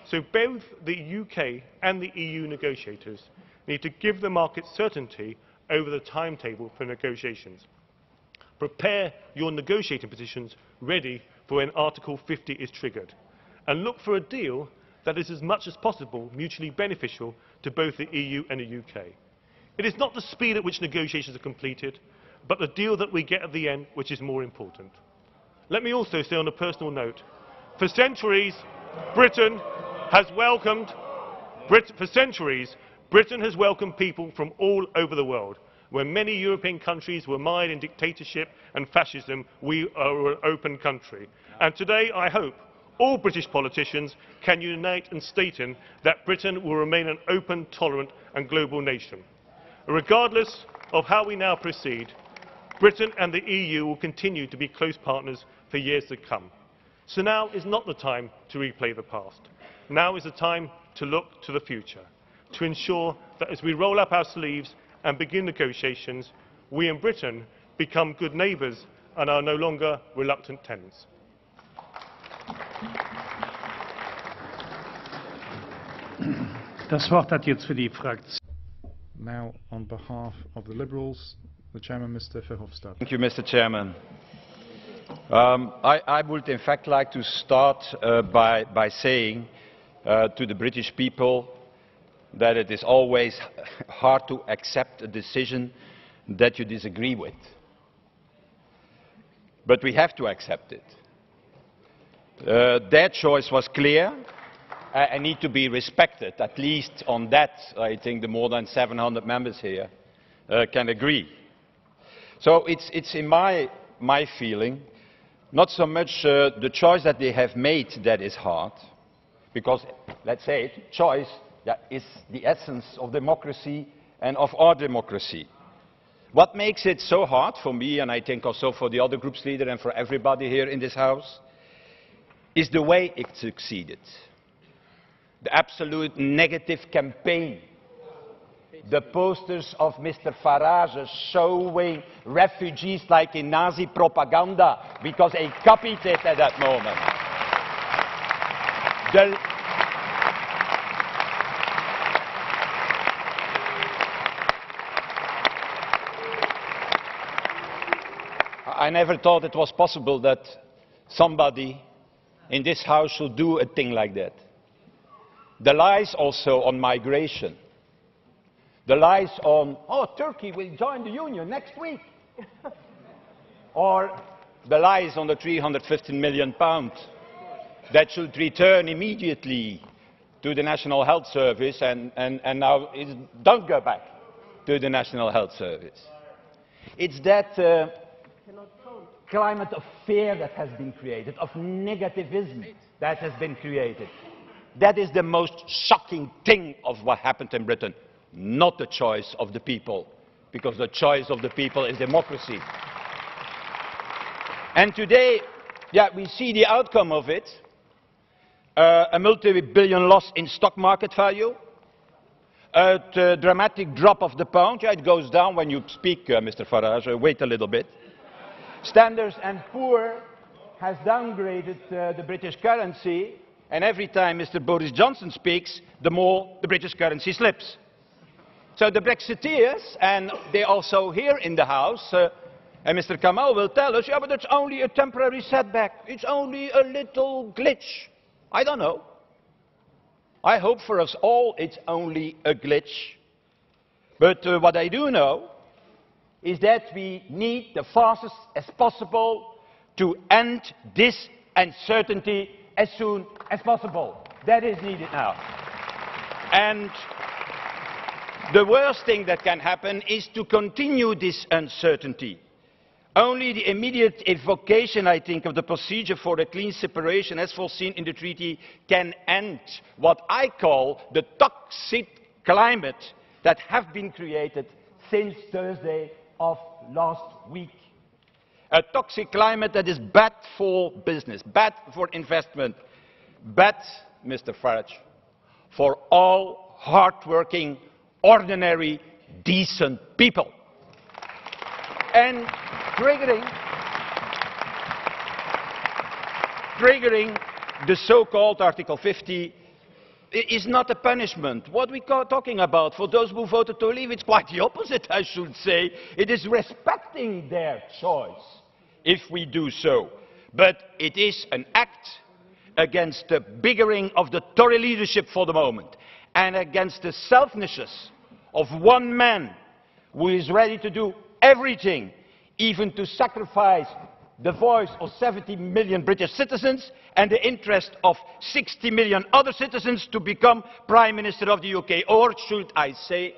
So both the UK and the EU negotiators need to give the market certainty over the timetable for negotiations. Prepare your negotiating positions ready for when Article 50 is triggered. And look for a deal that is as much as possible mutually beneficial to both the EU and the UK. It is not the speed at which negotiations are completed, but the deal that we get at the end which is more important. Let me also say on a personal note, for centuries Britain has welcomed people from all over the world. When many European countries were mired in dictatorship and fascism, we are an open country. And today I hope all British politicians can unite in stating that Britain will remain an open, tolerant and global nation. Regardless of how we now proceed, Britain and the EU will continue to be close partners for years to come. So now is not the time to replay the past. Now is the time to look to the future, to ensure that as we roll up our sleeves and begin negotiations, we in Britain become good neighbours and are no longer reluctant tenants. Das Wort hat jetzt für die Fraktion. Now, on behalf of the Liberals, the Chairman, Mr. Verhofstadt. Thank you, Mr. Chairman. I would in fact like to start by saying to the British people that it is always hard to accept a decision that you disagree with. But we have to accept it. Their choice was clear and need to be respected. At least on that, I think the more than 700 members here can agree. So it's in my feeling, not so much the choice that they have made that is hard, because, let's say it, choice is the essence of democracy and of our democracy. What makes it so hard for me, and I think also for the other group's leader and for everybody here in this House, is the way it succeeded. The absolute negative campaign the posters of Mr. Farage showing refugees like in Nazi propaganda, because he copied it at that moment. I never thought it was possible that somebody in this House should do a thing like that. The lies also on migration. The lies on, oh, Turkey will join the Union next week. Or the lies on the £315 million that should return immediately to the National Health Service and now don't go back to the National Health Service. It's that climate of fear that has been created, of negativism that has been created. That is the most shocking thing of what happened in Britain, not the choice of the people, because the choice of the people is democracy. And today, yeah, we see the outcome of it, a multi-billion loss in stock market value, a dramatic drop of the pound. Yeah, it goes down when you speak, Mr. Farage, wait a little bit. Standard & Poor's has downgraded the British currency, and every time Mr. Boris Johnson speaks, the more the British currency slips. So the Brexiteers, and they also here in the House, and Mr. Kamall will tell us, yeah, but it's only a temporary setback. It's only a little glitch. I don't know. I hope for us all it's only a glitch. But what I do know is that we need the fastest as possible to end this uncertainty as soon as possible. That is needed now. And the worst thing that can happen is to continue this uncertainty. Only the immediate evocation, I think, of the procedure for a clean separation as foreseen in the treaty can end what I call the toxic climate that has been created since Thursday of last week. A toxic climate that is bad for business, bad for investment, bad, Mr. Farage, for all hard-working, ordinary, decent people. And triggering the so-called Article 50 is not a punishment. What we are talking about for those who voted to leave, it's quite the opposite, I should say. It is respecting their choice if we do so. But it is an act against the bickering of the Tory leadership for the moment, and against the selfishness of one man who is ready to do everything, even to sacrifice the voice of 70 million British citizens and the interest of 60 million other citizens to become Prime Minister of the UK, or should I say,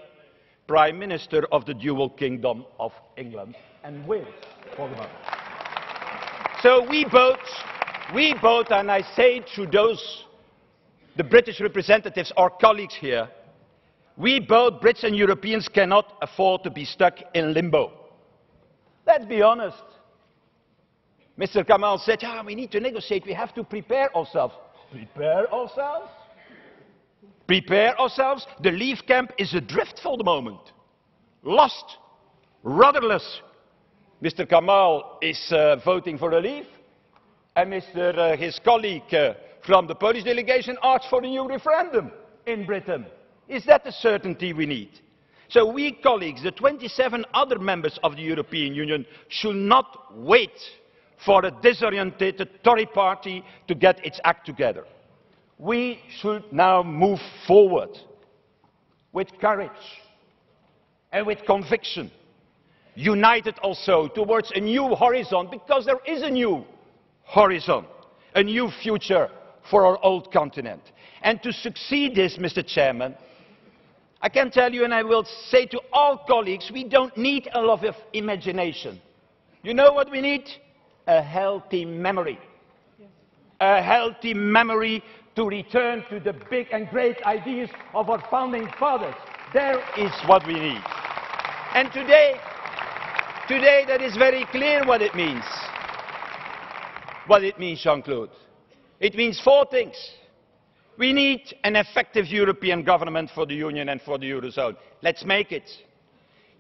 Prime Minister of the dual kingdom of England and Wales for the moment. So we both, and I say to those, the British representatives, our colleagues here, we both, Brits and Europeans, cannot afford to be stuck in limbo. Let's be honest. Mr. Kamall said, yeah, we need to negotiate, we have to prepare ourselves. Prepare ourselves? Prepare ourselves? The Leave camp is adrift for the moment. Lost. Rudderless. Mr. Kamall is voting for a Leave, and his colleague from the Polish delegation asked for a new referendum in Britain. Is that the certainty we need? So we, colleagues, the 27 other members of the European Union, should not wait for a disorientated Tory party to get its act together. We should now move forward with courage and with conviction, united also towards a new horizon, because there is a new horizon, a new future for our old continent. And to succeed this, Mr. Chairman, I can tell you, and I will say to all colleagues, we don't need a lot of imagination. You know what we need? A healthy memory. Yes. A healthy memory to return to the big and great ideas of our founding fathers. There is what we need. And today that is very clear what it means. What it means, Jean-Claude. It means four things. We need an effective European government for the Union and for the Eurozone. Let's make it.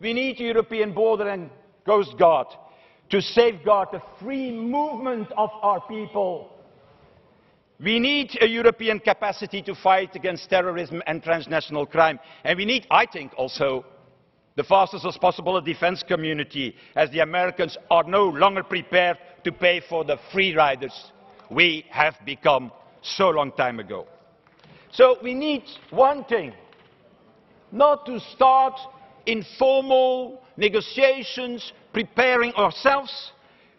We need a European border and coast guard to safeguard the free movement of our people. We need a European capacity to fight against terrorism and transnational crime. And we need, I think, also the fastest as possible a defense community, as the Americans are no longer prepared to pay for the free riders we have become so long time ago. So we need one thing, not to start informal negotiations, preparing ourselves.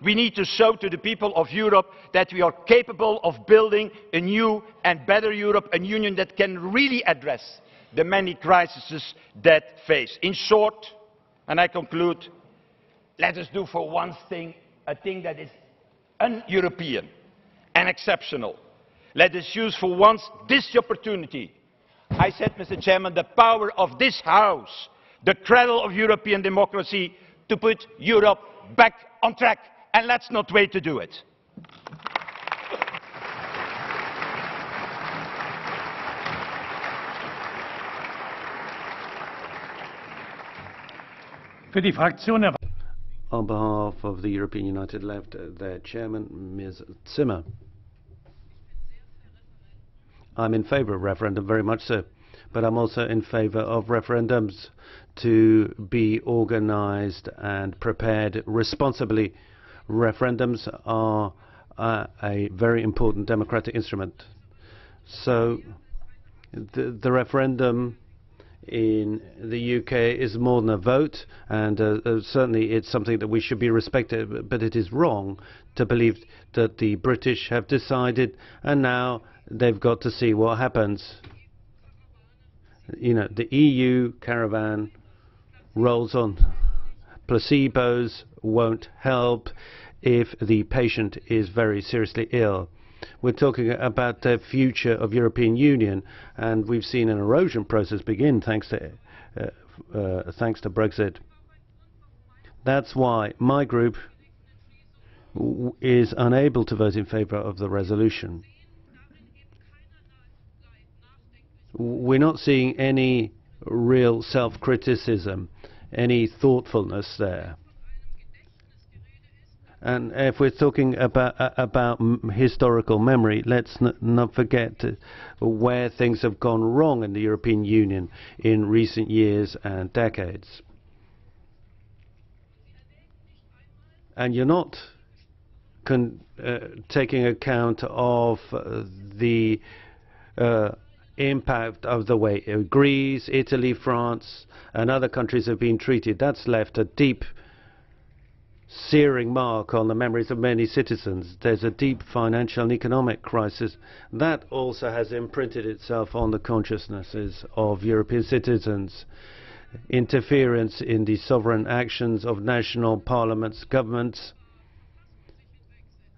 We need to show to the people of Europe that we are capable of building a new and better Europe, a union that can really address the many crises that face. In short, and I conclude, let us do for one thing, a thing that is un-European and exceptional. Let us use for once this opportunity. I said, Mr. Chairman, the power of this House, the cradle of European democracy, to put Europe back on track. And let's not wait to do it. Für die Fraktion der On behalf of the European United Left, their chairman, Ms. Zimmer. I'm in favour of referendum, very much so, but I'm also in favour of referendums to be organised and prepared responsibly. Referendums are a very important democratic instrument. So the referendum in the UK is more than a vote, and certainly it's something that we should be respected, but it is wrong to believe that the British have decided and now they've got to see what happens. You know, the EU caravan rolls on. Placebos won't help if the patient is very seriously ill. We're talking about the future of European Union, and we've seen an erosion process begin thanks to Brexit. That's why my group is unable to vote in favour of the resolution. We're not seeing any real self-criticism, any thoughtfulness there. And if we're talking about historical memory, let's not forget where things have gone wrong in the European Union in recent years and decades. And you're not taking account of the impact of the way Greece, Italy, France and other countries have been treated. That's left a deep, searing mark on the memories of many citizens. There's a deep financial and economic crisis that also has imprinted itself on the consciousnesses of European citizens. Interference in the sovereign actions of national parliaments, governments,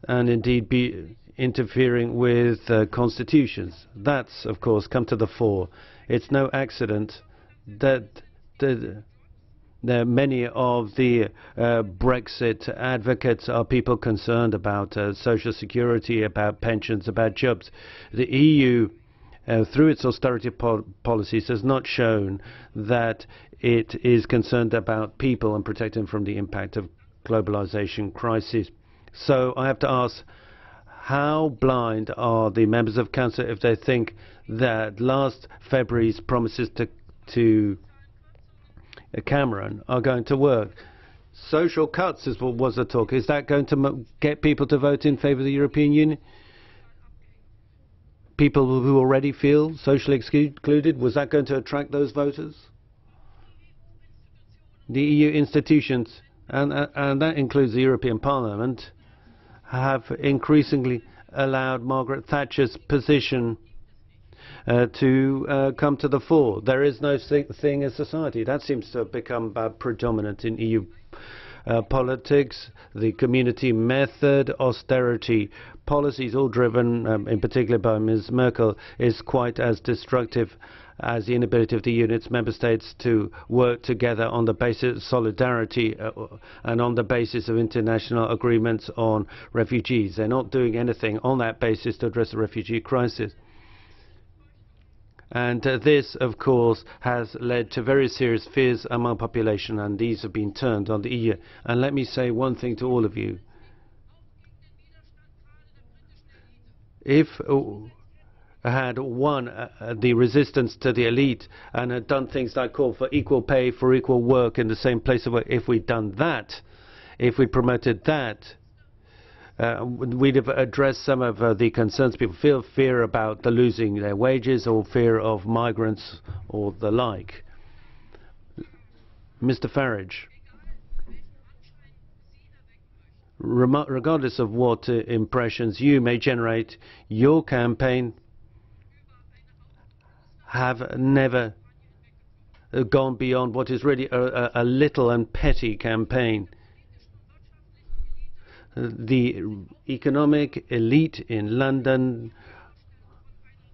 and indeed interfering with constitutions. That's, of course, come to the fore. It's no accident that many of the Brexit advocates are people concerned about social security, about pensions, about jobs. The EU, through its austerity policies, has not shown that it is concerned about people and protecting them from the impact of globalization crisis. So I have to ask, how blind are the members of Council if they think that last February's promises to Cameron are going to work? Social cuts is what was the talk. Is that going to get people to vote in favour of the European Union? People who already feel socially excluded, was that going to attract those voters? The EU institutions, and that includes the European Parliament, have increasingly allowed Margaret Thatcher's position to come to the fore. There is no thing as society. That seems to have become predominant in EU politics. The community method, austerity policies, all driven in particular by Ms. Merkel, is quite as destructive as the inability of the unit's member states to work together on the basis of solidarity and on the basis of international agreements on refugees. They're not doing anything on that basis to address the refugee crisis. And this, of course, has led to very serious fears among population, and these have been turned on the EU. And let me say one thing to all of you. If had won the resistance to the elite and had done things like call for equal pay for equal work in the same place of work, if we'd done that, if we promoted that, we'd have addressed some of the concerns people feel, fear about the losing their wages or fear of migrants or the like. Mr. Farage, regardless of what impressions you may generate, your campaign have never gone beyond what is really a little and petty campaign. The economic elite in London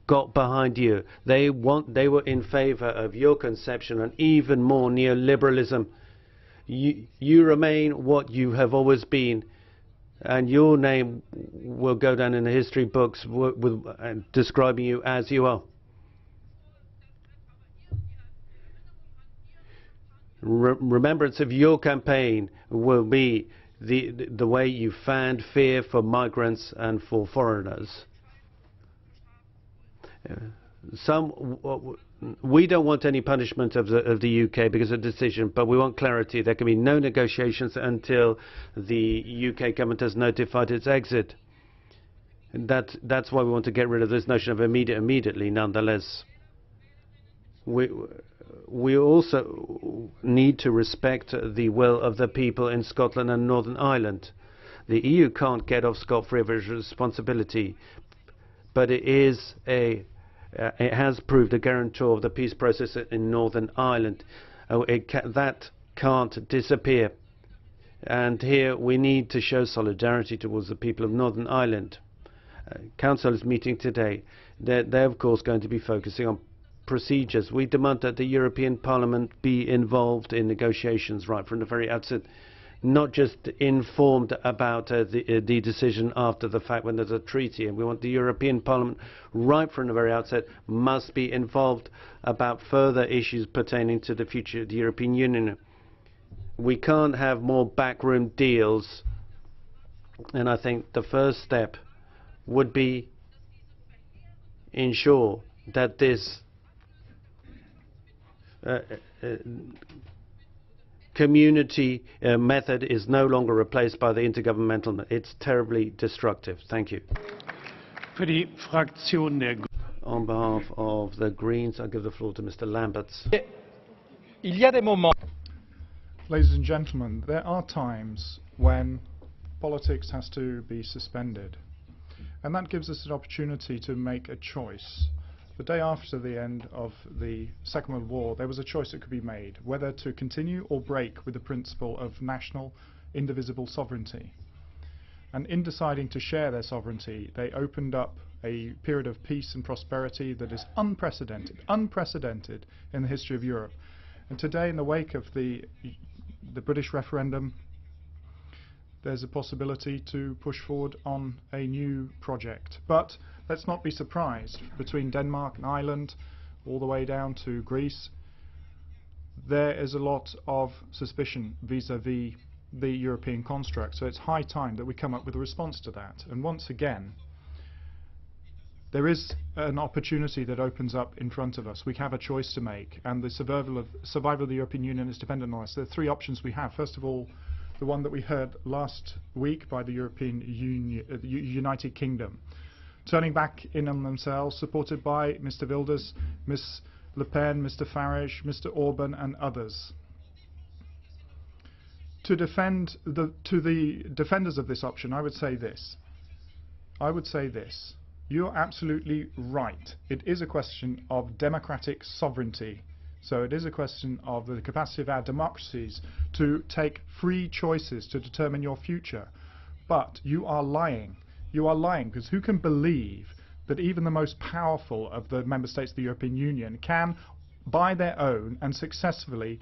got behind you. They were in favor of your conception and even more neoliberalism. You remain what you have always been, and your name will go down in the history books describing you as you are. Remembrance of your campaign will be the way you fanned fear for migrants and for foreigners. We don't want any punishment of the UK because of the decision, but we want clarity. There can be no negotiations until the UK government has notified its exit. That's why we want to get rid of this notion of immediately, nonetheless. We also need to respect the will of the people in Scotland and Northern Ireland. The EU can't get off scot-free of its responsibility, but it has proved a guarantor of the peace process in Northern Ireland. That can't disappear. And here we need to show solidarity towards the people of Northern Ireland. Council is meeting today. They're of course going to be focusing on procedures. We demand that the European Parliament be involved in negotiations right from the very outset, not just informed about the decision after the fact when there's a treaty. And we want the European Parliament right from the very outset must be involved about further issues pertaining to the future of the European Union. We can't have more backroom deals, and I think the first step would be ensure that this community method is no longer replaced by the intergovernmental. It's terribly destructive. Thank you. Für die Fraktion der On behalf of the Greens, I give the floor to Mr. Lamberts. Il y a des moments. Ladies and gentlemen, there are times when politics has to be suspended, and that gives us an opportunity to make a choice. The day after the end of the Second World War, there was a choice that could be made, whether to continue or break with the principle of national indivisible sovereignty. And in deciding to share their sovereignty, they opened up a period of peace and prosperity that is unprecedented in the history of Europe. And today, in the wake of the British referendum, there's a possibility to push forward on a new project. But let's not be surprised. Between Denmark and Ireland, all the way down to Greece, there is a lot of suspicion vis-à-vis the European construct. So it's high time that we come up with a response to that. And once again, there is an opportunity that opens up in front of us. We have a choice to make, and the survival of the European Union is dependent on us. There are three options we have. First of all, the one that we heard last week by the European Union, United Kingdom, turning back in on themselves, supported by Mr. Wilders, Ms. Le Pen, Mr. Farage, Mr. Orban and others. To the defenders of this option, I would say this. You're absolutely right. It is a question of democratic sovereignty. So it is a question of the capacity of our democracies to take free choices to determine your future. But you are lying. You are lying, because who can believe that even the most powerful of the member states of the European Union can, by their own and successfully,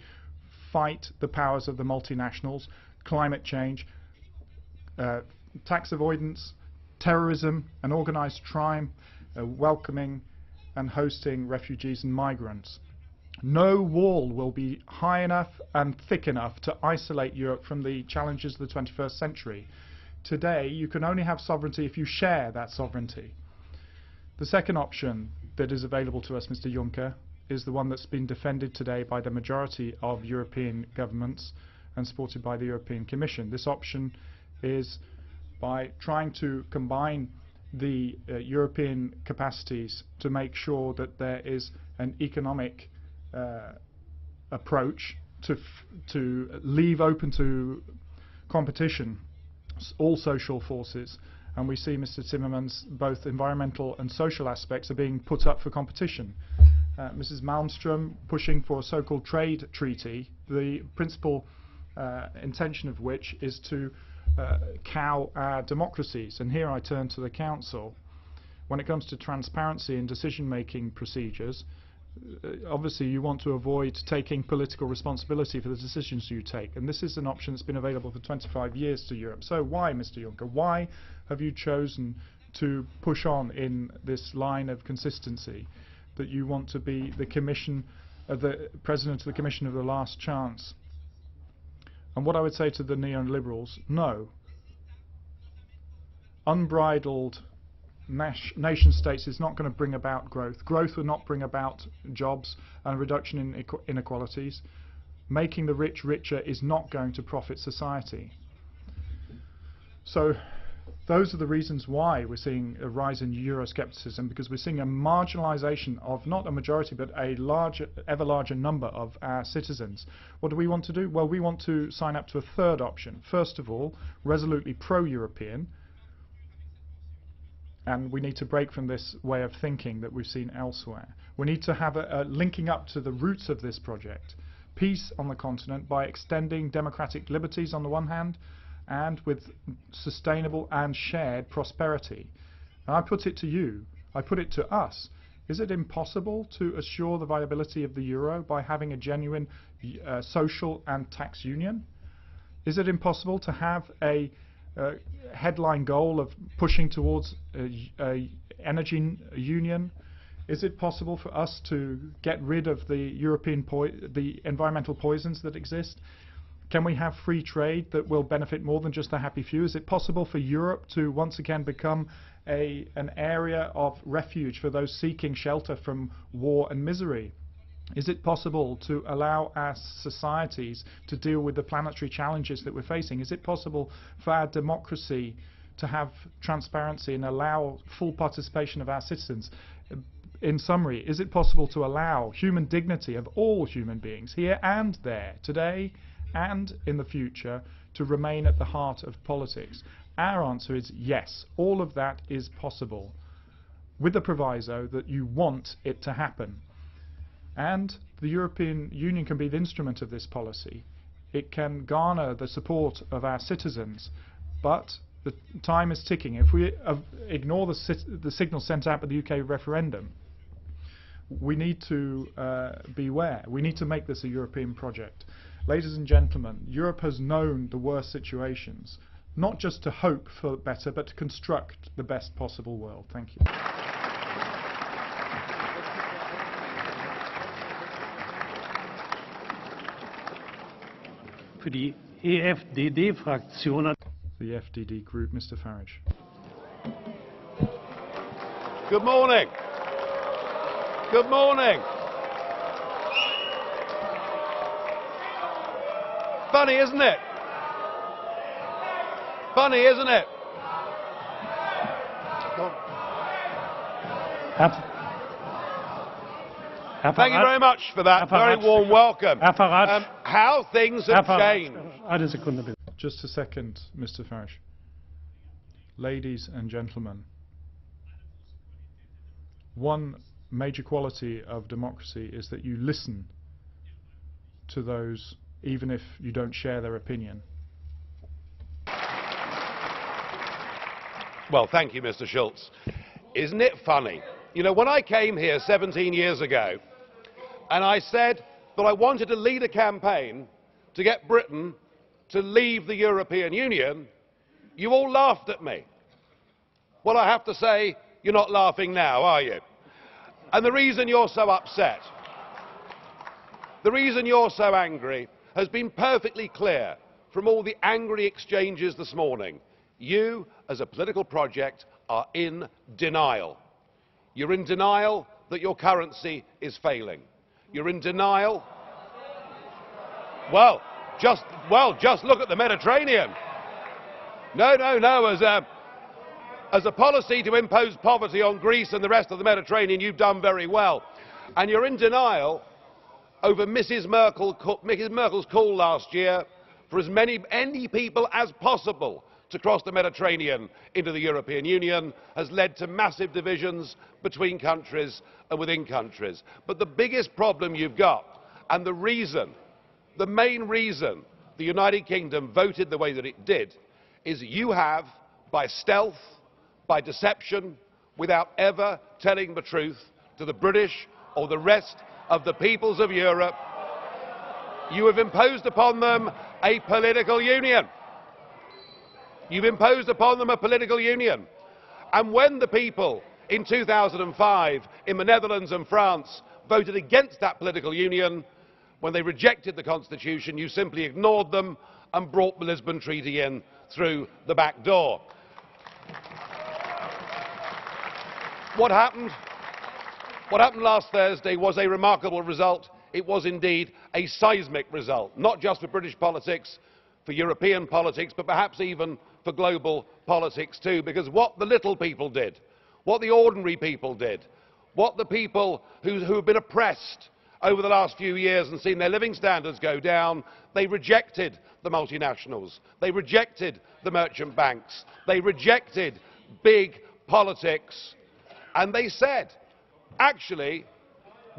fight the powers of the multinationals, climate change, tax avoidance, terrorism and organised crime, welcoming and hosting refugees and migrants. No wall will be high enough and thick enough to isolate Europe from the challenges of the 21st century. Today, you can only have sovereignty if you share that sovereignty. The second option that is available to us, Mr. Juncker, is the one that's been defended today by the majority of European governments and supported by the European Commission. This option is by trying to combine the European capacities to make sure that there is an economic approach to leave open to competition all social forces. And we see, Mr. Timmermans, both environmental and social aspects are being put up for competition. Mrs. Malmström pushing for a so-called trade treaty, the principal intention of which is to cow our democracies. And here I turn to the Council. When it comes to transparency in decision-making procedures, obviously you want to avoid taking political responsibility for the decisions you take, and this is an option that's been available for 25 years to Europe. So why, Mr. Juncker, why have you chosen to push on in this line of consistency, that you want to be the President of the Commission of the last chance? And what I would say to the neoliberals, no. Unbridled nation states is not going to bring about growth. Growth will not bring about jobs and a reduction in inequalities. Making the rich richer is not going to profit society. So those are the reasons why we're seeing a rise in Euroscepticism, because we're seeing a marginalisation of not a majority but a ever larger number of our citizens. What do we want to do? Well, we want to sign up to a third option. First of all, resolutely pro-European. And we need to break from this way of thinking that we've seen elsewhere. We need to have a linking up to the roots of this project. Peace on the continent by extending democratic liberties on the one hand, and with sustainable and shared prosperity. And I put it to you, I put it to us, is it impossible to assure the viability of the euro by having a genuine social and tax union? Is it impossible to have a headline goal of pushing towards a energy union? Is it possible for us to get rid of the environmental poisons that exist? Can we have free trade that will benefit more than just the happy few? Is it possible for Europe to once again become an area of refuge for those seeking shelter from war and misery? Is it possible to allow our societies to deal with the planetary challenges that we're facing? Is it possible for our democracy to have transparency and allow full participation of our citizens? In summary, is it possible to allow human dignity of all human beings here and there, today and in the future, to remain at the heart of politics? Our answer is yes, all of that is possible, with the proviso that you want it to happen. And the European Union can be the instrument of this policy. It can garner the support of our citizens, but the time is ticking. If we ignore the signal sent out by the UK referendum, we need to beware. We need to make this a European project. Ladies and gentlemen, Europe has known the worst situations, not just to hope for better, but to construct the best possible world. Thank you. Für die EFDD-Fraktion. The FDD group, Mr. Farage. Good morning. Good morning. Funny, isn't it? Funny, isn't it? Thank you very much for that very warm welcome. How things have changed. Just a second, Mr. Farage. Ladies and gentlemen, one major quality of democracy is that you listen to those even if you don't share their opinion. Well, thank you, Mr. Schulz. Isn't it funny? You know, when I came here 17 years ago, and I said that I wanted to lead a campaign to get Britain to leave the European Union, you all laughed at me. Well, I have to say, you're not laughing now, are you? And the reason you're so upset, the reason you're so angry, has been perfectly clear from all the angry exchanges this morning. You, as a political project, are in denial. You're in denial that your currency is failing. You're in denial. Well, just look at the Mediterranean. No. As a policy to impose poverty on Greece and the rest of the Mediterranean, you've done very well. And you're in denial over Mrs. Merkel's call last year for as many people as possible to cross the Mediterranean into the European Union has led to massive divisions between countries and within countries. But the biggest problem you've got, and the main reason the United Kingdom voted the way that it did, is you have, by stealth, by deception, without ever telling the truth to the British or the rest of the peoples of Europe, you have imposed upon them a political union. You've imposed upon them a political union. And when the people in 2005 in the Netherlands and France voted against that political union, when they rejected the Constitution, you simply ignored them and brought the Lisbon Treaty in through the back door. What happened last Thursday was a remarkable result. It was indeed a seismic result, not just for British politics, for European politics, but perhaps even for global politics too, because what the little people did, what the ordinary people did, what the people who have been oppressed over the last few years and seen their living standards go down, they rejected the multinationals, they rejected the merchant banks, they rejected big politics, and they said, actually,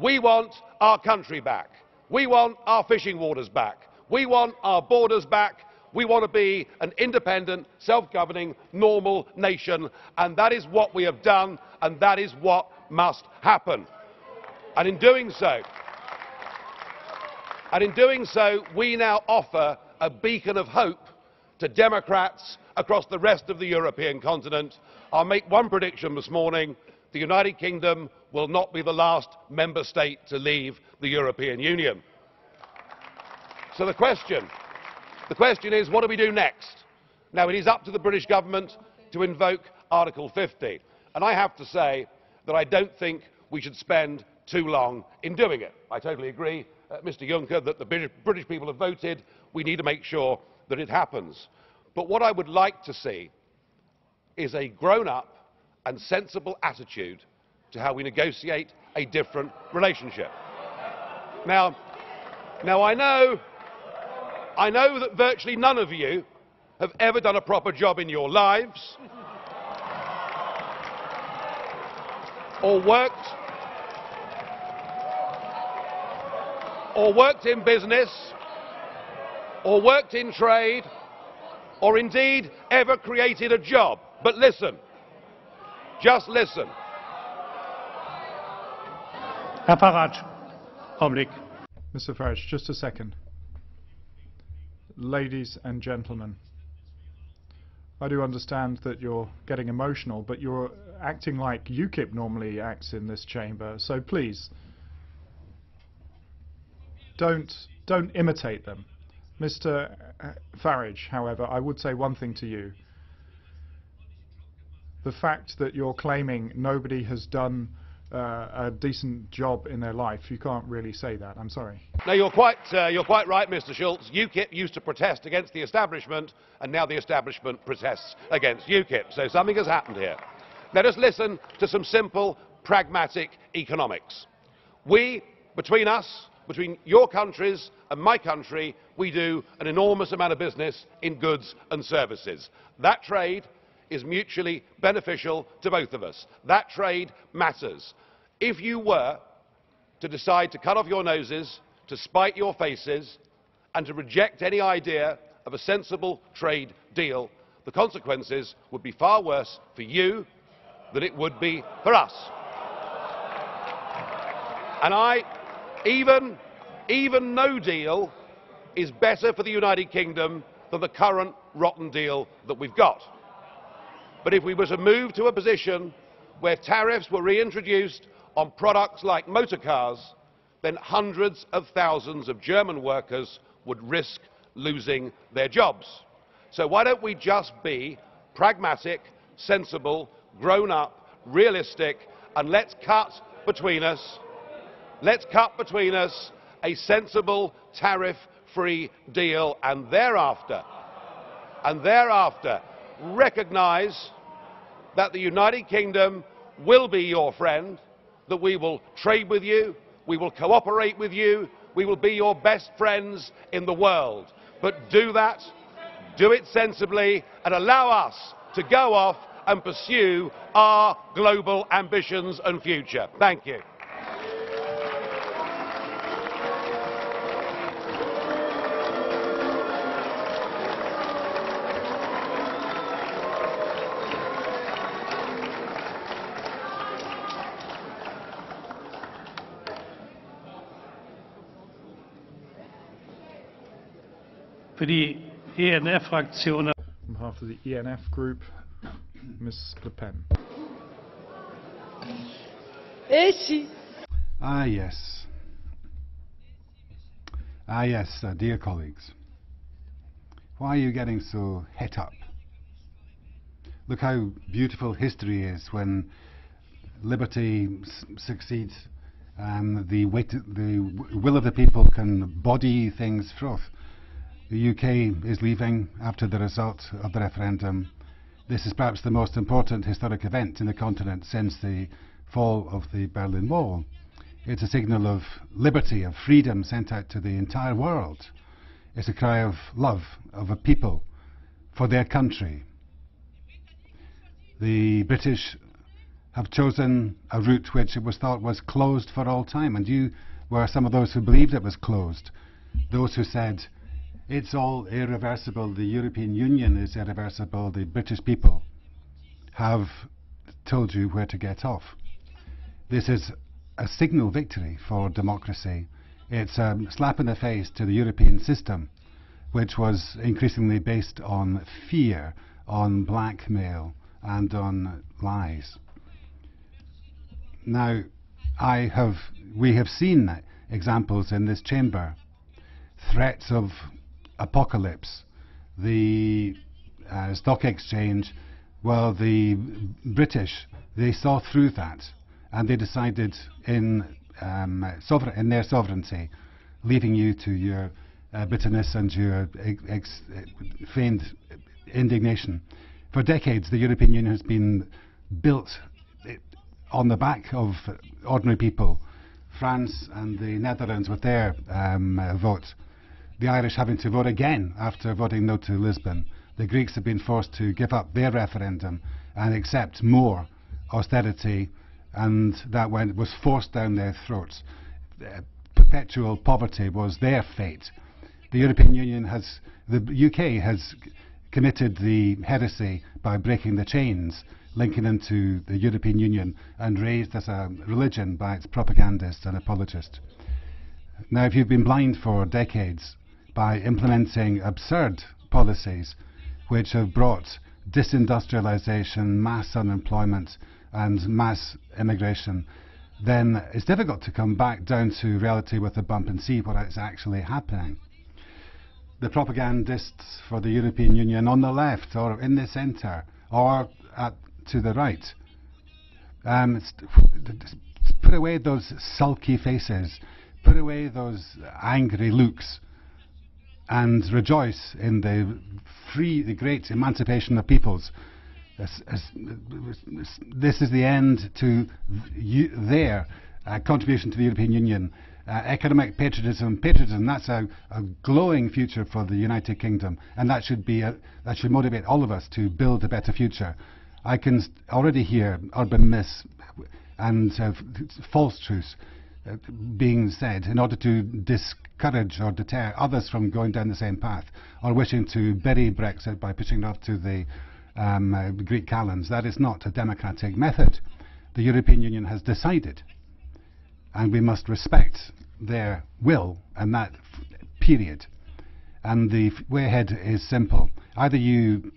we want our country back, we want our fishing waters back, we want our borders back, we want to be an independent, self-governing, normal nation, and that is what we have done, and that is what must happen. And in doing so, we now offer a beacon of hope to Democrats across the rest of the European continent. I'll make one prediction this morning. The United Kingdom will not be the last member state to leave the European Union. So the question is, what do we do next? Now, it is up to the British government to invoke Article 50. And I have to say that I don't think we should spend too long in doing it. I totally agree, Mr. Juncker, that the British people have voted. We need to make sure that it happens. But what I would like to see is a grown-up and sensible attitude to how we negotiate a different relationship. Now I know that virtually none of you have ever done a proper job in your lives, or worked in business, or worked in trade, or indeed ever created a job. But listen, just listen. Herr Farage, Augenblick. Mr. Farage, just a second. Ladies and gentlemen, I do understand that you're getting emotional, but you're acting like UKIP normally acts in this chamber, so please, don't imitate them. Mr. Farage, however, I would say one thing to you. The fact that you're claiming nobody has done a decent job in their life, you can't really say that. I'm sorry. No, you're quite right, Mr. Schulz. UKIP used to protest against the establishment, and now the establishment protests against UKIP. So something has happened here. Now just listen to some simple, pragmatic economics. We, between us, between your countries and my country, we do an enormous amount of business in goods and services. That trade is mutually beneficial to both of us. That trade matters. If you were to decide to cut off your noses, to spite your faces, and to reject any idea of a sensible trade deal, the consequences would be far worse for you than it would be for us. And even no deal is better for the United Kingdom than the current rotten deal that we've got. But if we were to move to a position where tariffs were reintroduced on products like motor cars, then hundreds of thousands of German workers would risk losing their jobs. So why don't we just be pragmatic, sensible, grown-up, realistic, and let's cut between us a sensible tariff-free deal, and thereafter recognise that the United Kingdom will be your friend, that we will trade with you, we will cooperate with you, we will be your best friends in the world. But do that, do it sensibly, and allow us to go off and pursue our global ambitions and future. Thank you. Für die ENF-Fraktion. On behalf of the ENF group, Ms. Le Pen. Yes. Yes, dear colleagues. Why are you getting so het up? Look how beautiful history is when liberty succeeds. The will of the people can body things forth. The UK is leaving after the result of the referendum. This is perhaps the most important historic event in the continent since the fall of the Berlin Wall. It's a signal of liberty, of freedom sent out to the entire world. It's a cry of love of a people for their country. The British have chosen a route which it was thought was closed for all time, and you were some of those who believed it was closed. Those who said, it's all irreversible, the European Union is irreversible, the British people have told you where to get off. This is a signal victory for democracy. It's a slap in the face to the European system, which was increasingly based on fear, on blackmail, and on lies. Now, we have seen examples in this chamber, threats of apocalypse, the stock exchange. Well, the British, they saw through that, and they decided in their sovereignty, leaving you to your bitterness and your feigned indignation. For decades, the European Union has been built on the back of ordinary people. France and the Netherlands with their vote. The Irish having to vote again after voting no to Lisbon. The Greeks have been forced to give up their referendum and accept more austerity, and that was forced down their throats. Perpetual poverty was their fate. The European Union the UK has committed the heresy by breaking the chains, linking them to the European Union, and raised as a religion by its propagandists and apologists. Now, if you've been blind for decades by implementing absurd policies which have brought disindustrialization, mass unemployment and mass immigration, then it's difficult to come back down to reality with a bump and see what is actually happening. The propagandists for the European Union on the left or in the centre or to the right, put away those sulky faces, put away those angry looks, and rejoice in the great emancipation of peoples. This is the end to their contribution to the European Union. Economic patriotism, that's a glowing future for the United Kingdom, and that should motivate all of us to build a better future. I can already hear urban myths and false truths being said in order to discourage or deter others from going down the same path, or wishing to bury Brexit by pushing it off to the Greek calends. That is not a democratic method. The European Union has decided, and we must respect their will and that period. And the way ahead is simple. Either you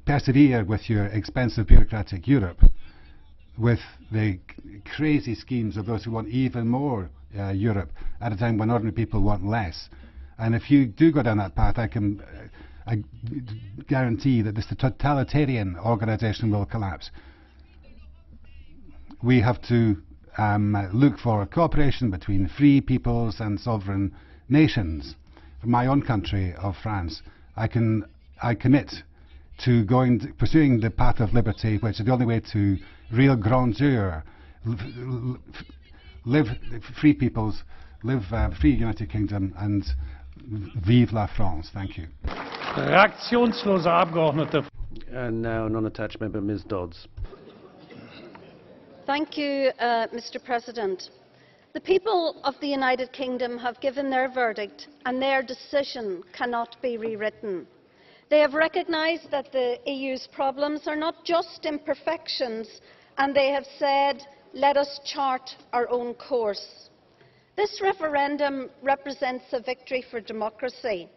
persevere with your expensive bureaucratic Europe, with the crazy schemes of those who want even more Europe at a time when ordinary people want less. And if you do go down that path, I guarantee that this totalitarian organisation will collapse. We have to look for cooperation between free peoples and sovereign nations. For my own country of France, I commit to pursuing the path of liberty, which is the only way to real grandeur, live free peoples, live free United Kingdom, and vive la France. Thank you. Fraktionslose Abgeordnete. And now non-attached member Ms. Dodds. Thank you, Mr. President. The people of the United Kingdom have given their verdict, and their decision cannot be rewritten. They have recognised that the EU's problems are not just imperfections, and they have said, let us chart our own course. This referendum represents a victory for democracy.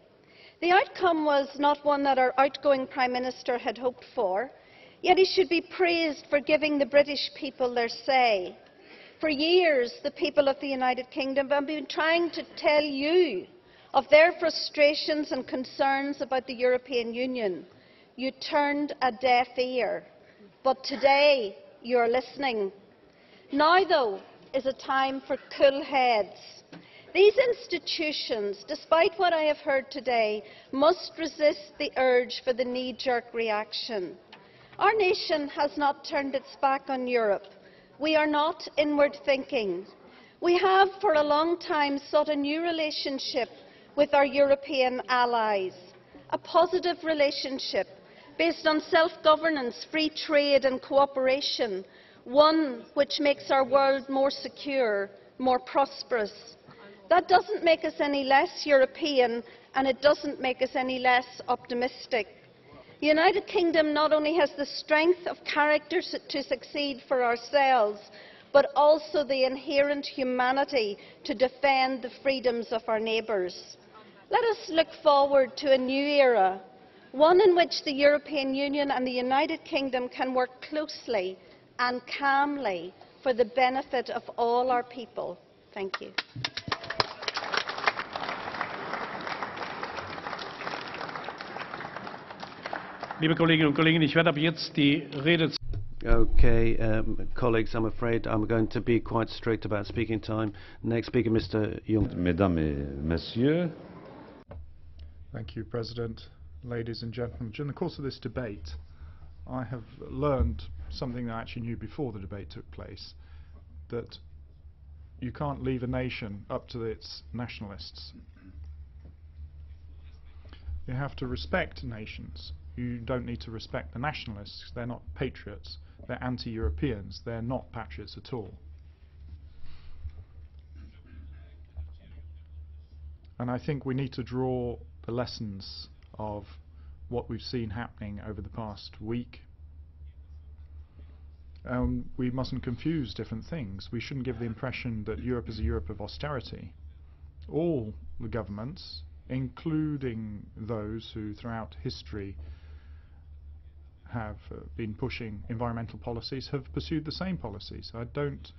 The outcome was not one that our outgoing Prime Minister had hoped for, yet he should be praised for giving the British people their say. For years, the people of the United Kingdom have been trying to tell you of their frustrations and concerns about the European Union. You turned a deaf ear, but today you are listening. Now, though, is a time for cool heads. These institutions, despite what I have heard today, must resist the urge for the knee-jerk reaction. Our nation has not turned its back on Europe. We are not inward thinking. We have for a long time sought a new relationship with our European allies, a positive relationship based on self-governance, free trade and cooperation, one which makes our world more secure, more prosperous. That doesn't make us any less European, and it doesn't make us any less optimistic. The United Kingdom not only has the strength of character to succeed for ourselves, but also the inherent humanity to defend the freedoms of our neighbours. Let us look forward to a new era, one in which the European Union and the United Kingdom can work closely and calmly for the benefit of all our people. Thank you. Liebe Kolleginnen und Kollegen, ich werde ab jetzt die Rede. Okay, colleagues, I'm afraid I'm going to be quite strict about speaking time. Next speaker, Mr. Juncker. Mesdames et messieurs. Thank you, President. Ladies and gentlemen, during the course of this debate, I have learned something that I actually knew before the debate took place, that you can't leave a nation up to its nationalists. You have to respect nations. You don't need to respect the nationalists. They're not patriots. They're anti-Europeans. They're not patriots at all. And I think we need to draw the lessons of what we've seen happening over the past week. We mustn't confuse different things. We shouldn't give the impression that Europe is a Europe of austerity. All the governments, including those who throughout history have been pushing environmental policies, have pursued the same policies. I don't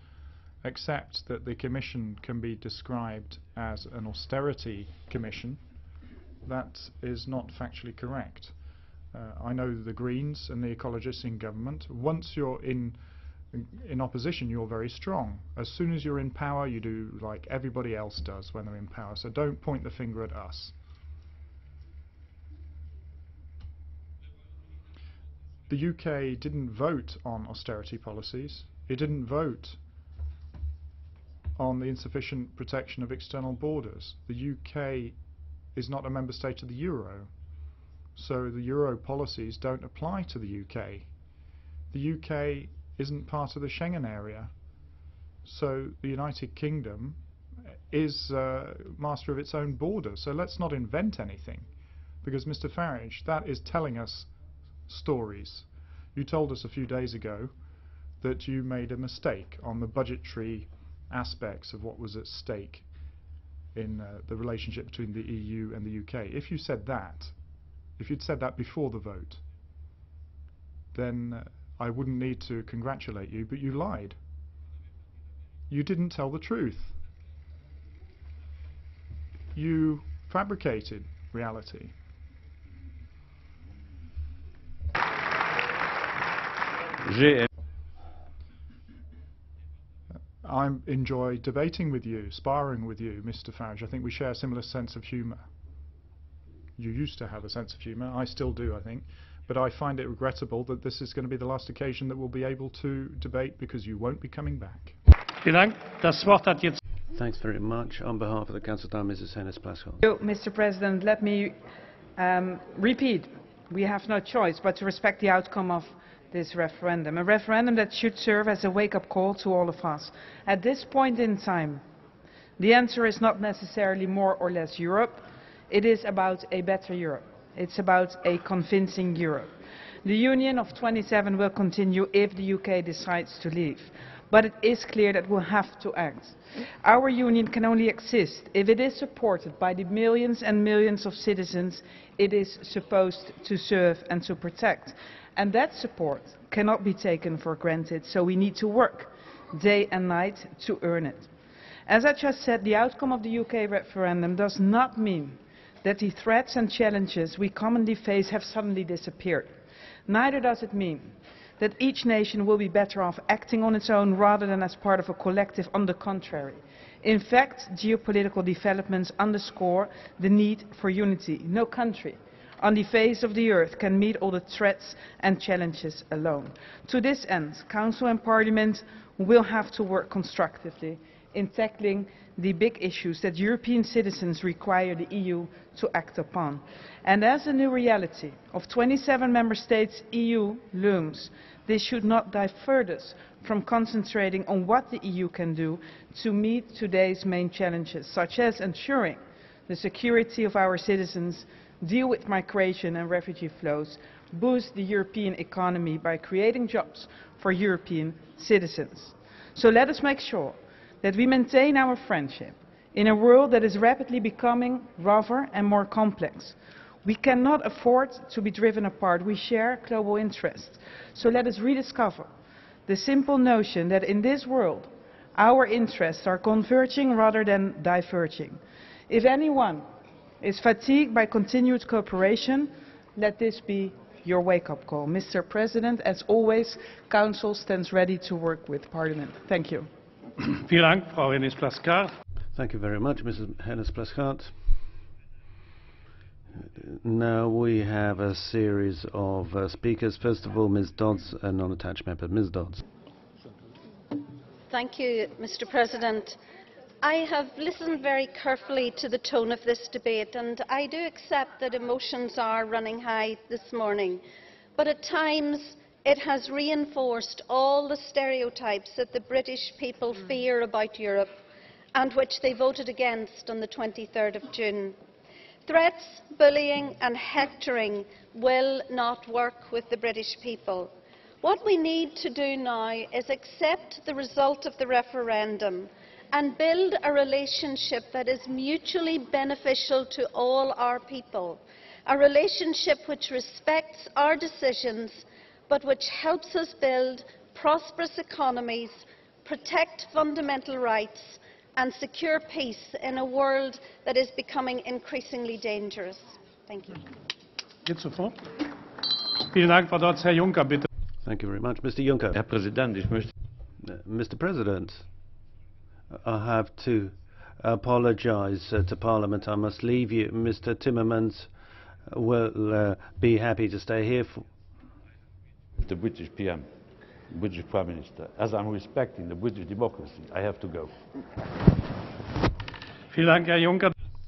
accept that the Commission can be described as an austerity commission. That is not factually correct. I know the Greens and the ecologists in government. Once you're in opposition, you're very strong. As soon as you're in power, you do like everybody else does when they're in power. So don't point the finger at us. The UK didn't vote on austerity policies. It didn't vote on the insufficient protection of external borders. The UK is not a member state of the Euro, so the Euro policies don't apply to the UK. The UK isn't part of the Schengen area, so the United Kingdom is master of its own borders. So let's not invent anything, because Mr. Farage, that is telling us stories. You told us a few days ago that you made a mistake on the budgetary aspects of what was at stake in the relationship between the EU and the UK. If you said that, if you'd said that before the vote, then I wouldn't need to congratulate you, but you lied. You didn't tell the truth. You fabricated reality. I enjoy debating with you, sparring with you, Mr. Farage. I think we share a similar sense of humour. You used to have a sense of humour. I still do, I think. But I find it regrettable that this is going to be the last occasion that we'll be able to debate because you won't be coming back. Thanks very much. On behalf of the Council, Mrs. Hennis-Plasschaert. Mr. President, let me repeat. We have no choice but to respect the outcome of this referendum. A referendum that should serve as a wake-up call to all of us. At this point in time, the answer is not necessarily more or less Europe. It is about a better Europe. It's about a convincing Europe. The Union of 27 will continue if the UK decides to leave. But it is clear that we'll have to act. Our Union can only exist if it is supported by the millions and millions of citizens it is supposed to serve and to protect. And that support cannot be taken for granted, so we need to work day and night to earn it. As I just said, the outcome of the UK referendum does not mean that the threats and challenges we commonly face have suddenly disappeared. Neither does it mean that each nation will be better off acting on its own rather than as part of a collective. On the contrary. In fact, geopolitical developments underscore the need for unity. No country on the face of the earth can meet all the threats and challenges alone. To this end, Council and Parliament will have to work constructively in tackling the big issues that European citizens require the EU to act upon. And as the new reality of 27 member states EU looms, this should not divert us from concentrating on what the EU can do to meet today's main challenges, such as ensuring the security of our citizens, deal with migration and refugee flows, boost the European economy by creating jobs for European citizens. So let us make sure that we maintain our friendship in a world that is rapidly becoming rougher and more complex. We cannot afford to be driven apart. We share global interests. So let us rediscover the simple notion that in this world our interests are converging rather than diverging. If anyone is fatigued by continued cooperation, let this be your wake-up call. Mr. President, as always, Council stands ready to work with Parliament. Thank you. Thank you very much, Mrs. Hennis-Plasschaert. Now we have a series of speakers. First of all, Ms. Dodds, a non-attached member. Ms. Dodds. Thank you, Mr. President. I have listened very carefully to the tone of this debate, and I do accept that emotions are running high this morning. But at times, it has reinforced all the stereotypes that the British people fear about Europe and which they voted against on the 23rd of June. Threats, bullying and hectoring will not work with the British people. What we need to do now is accept the result of the referendum and build a relationship that is mutually beneficial to all our people, a relationship which respects our decisions but which helps us build prosperous economies, protect fundamental rights and secure peace in a world that is becoming increasingly dangerous. Thank you. Thank you very much. Mr. Juncker. Herr Präsident, ich möchte... Mr. President, I have to apologize to Parliament. I must leave you. Mr. Timmermans will be happy to stay here. The British PM, British Prime Minister, as I'm respecting the British democracy, I have to go.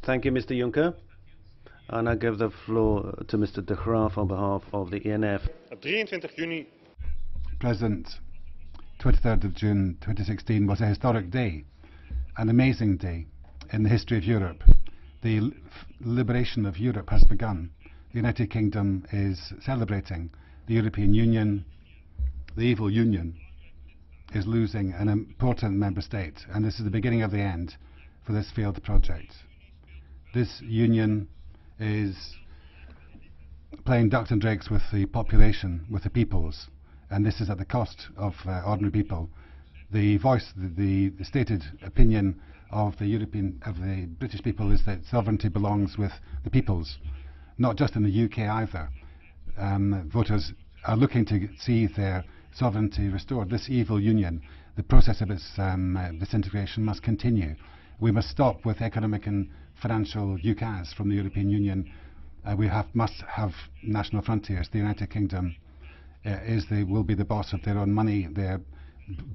Thank you, Mr. Juncker. And I give the floor to Mr. De Graaf on behalf of the ENF. President, 23rd of June 2016 was a historic day, an amazing day in the history of Europe. The liberation of Europe has begun. The United Kingdom is celebrating. The European Union, the evil union, is losing an important member state, and this is the beginning of the end for this failed project. This union is playing ducks and drakes with the population, with the peoples. and this is at the cost of ordinary people. The voice, the stated opinion of the British people is that sovereignty belongs with the peoples, not just in the UK either. Voters are looking to see their sovereignty restored. This evil union, the process of its disintegration must continue. We must stop with economic and financial ukase from the European Union. We must have national frontiers. The United Kingdom will be the boss of their own money, their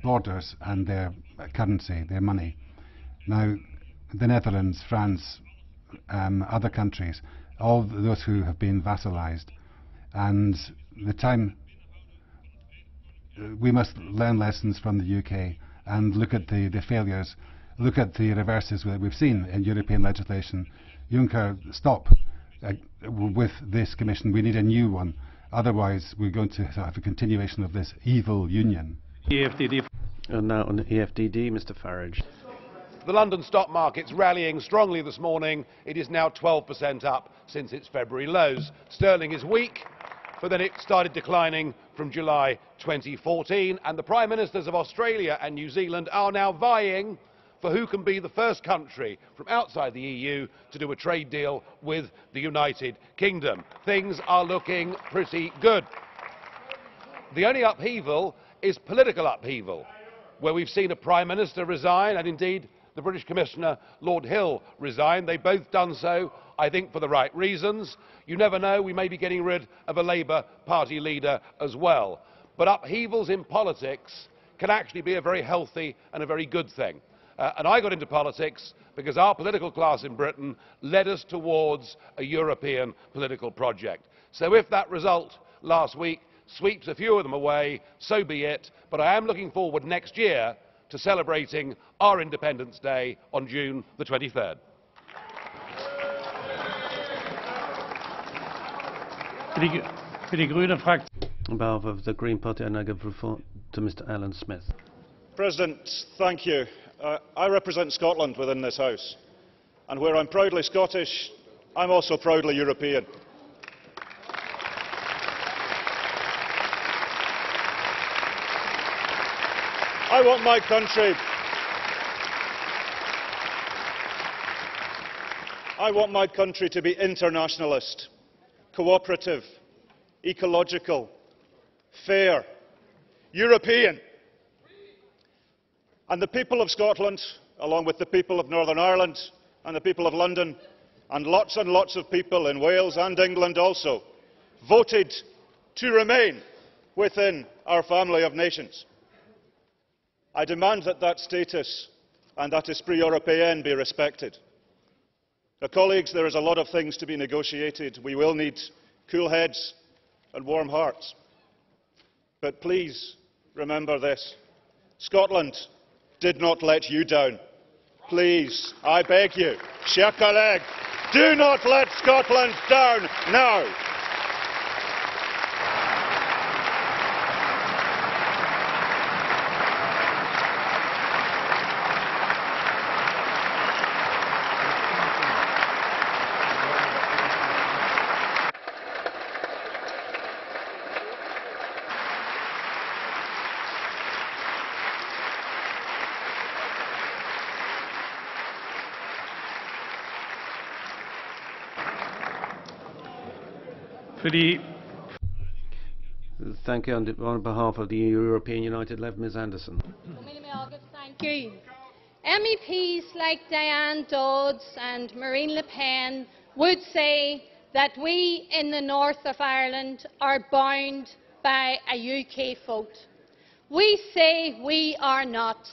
borders and their currency, their money. Now, the Netherlands, France, other countries, all those who have been vassalised, and the time we must learn lessons from the UK and look at the failures, look at the reverses that we've seen in European legislation. Juncker, stop with this Commission. We need a new one. Otherwise, we're going to have a continuation of this evil union. EFDD. And now on the EFDD, Mr. Farage. The London stock market's rallying strongly this morning. It is now 12% up since its February lows. Sterling is weak, but then it started declining from July 2014, and the Prime Ministers of Australia and New Zealand are now vying for who can be the first country from outside the EU to do a trade deal with the United Kingdom. Things are looking pretty good. The only upheaval is political upheaval, where we've seen a Prime Minister resign, and indeed the British Commissioner, Lord Hill, resign. They've both done so, I think, for the right reasons. You never know, we may be getting rid of a Labour Party leader as well. But upheavals in politics can actually be a very healthy and a very good thing. And I got into politics because our political class in Britain led us towards a European political project. So if that result last week sweeps a few of them away, so be it. But I am looking forward next year to celebrating our Independence Day on June the 23rd. On behalf of the Green Party, I now give the floor to Mr. Alan Smith. President, thank you. I represent Scotland within this House, and where I'm proudly Scottish, I'm also proudly European. I want my country to be internationalist, cooperative, ecological, fair, European. And the people of Scotland, along with the people of Northern Ireland and the people of London, and lots of people in Wales and England also, voted to remain within our family of nations. I demand that that status and that esprit européen be respected. Now, colleagues, there is a lot of things to be negotiated. We will need cool heads and warm hearts. But please remember this. Scotland did not let you down. Please, I beg you, chers collègues, do not let Scotland down now. Thank you. On behalf of the European United Left, Ms Anderson. Thank you. MEPs like Diane Dodds and Marine Le Pen would say that we in the north of Ireland are bound by a UK vote. We say we are not.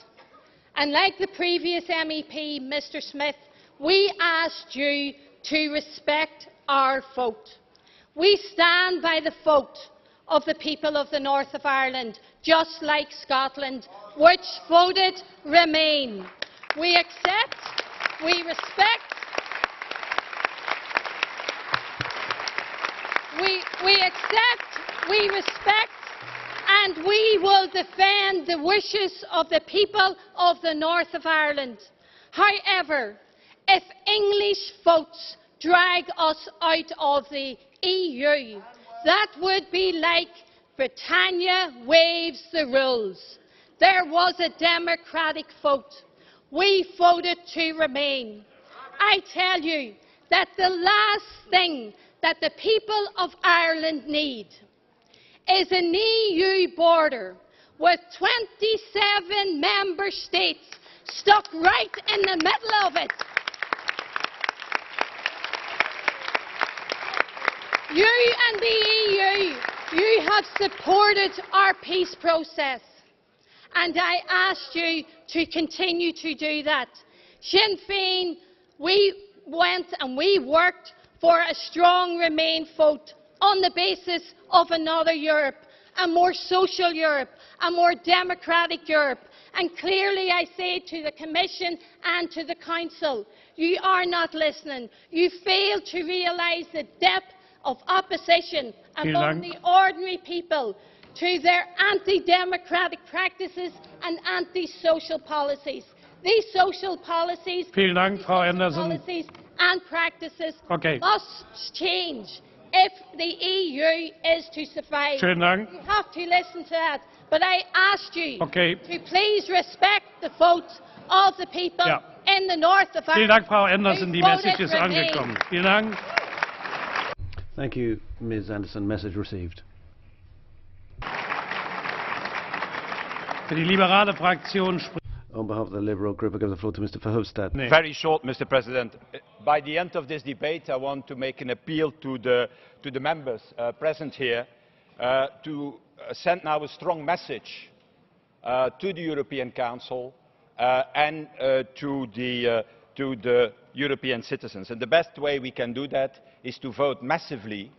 And like the previous MEP, Mr Smith, we asked you to respect our vote. We stand by the vote of the people of the north of Ireland, just like Scotland, which voted Remain. We accept, we respect, we respect, and we will defend the wishes of the people of the north of Ireland. However, if English votes drag us out of the EU, that would be like Britannia waives the rules. There was a democratic vote. We voted to remain. I tell you that the last thing that the people of Ireland need is an EU border with 27 member states stuck right in the middle of it. You and the EU, you have supported our peace process, and I asked you to continue to do that. Sinn Féin, we went and we worked for a strong Remain vote on the basis of another Europe, a more social Europe, a more democratic Europe. And clearly I say to the Commission and to the Council, you are not listening. You fail to realise the depth of opposition among the ordinary people to their anti-democratic practices and anti-social policies. These social policies, policies and practices must change if the EU is to survive. You have to listen to that. But I asked you to please respect the vote of the people in the north of Ireland. Vielen Dank, Frau Anderson. Die Message ist angekommen. Vielen Dank. Thank you, Ms. Anderson. Message received. Für die liberale Fraktion on behalf of the Liberal Group, I give the floor to Mr. Verhofstadt. Very short, Mr. President. By the end of this debate, I want to make an appeal to the members present here to send now a strong message to the European Council and to the European citizens. And the best way we can do that is to vote massively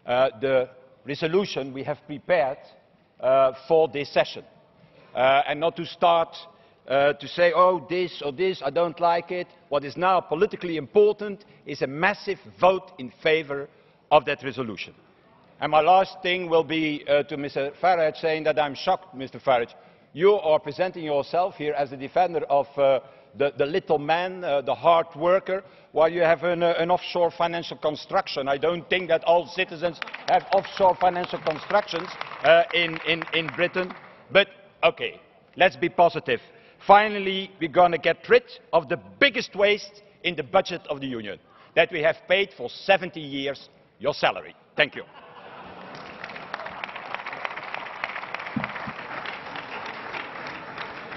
the resolution we have prepared for this session. And not to start to say, oh, this or this, I don't like it. What is now politically important is a massive vote in favour of that resolution. And my last thing will be to Mr. Farage, saying that I'm shocked, Mr. Farage. You are presenting yourself here as a defender of the little man, the hard worker, while you have an offshore financial construction. I don't think that all citizens have offshore financial constructions in Britain. But okay, let's be positive. Finally, we're going to get rid of the biggest waste in the budget of the Union, that we have paid for 70 years your salary. Thank you.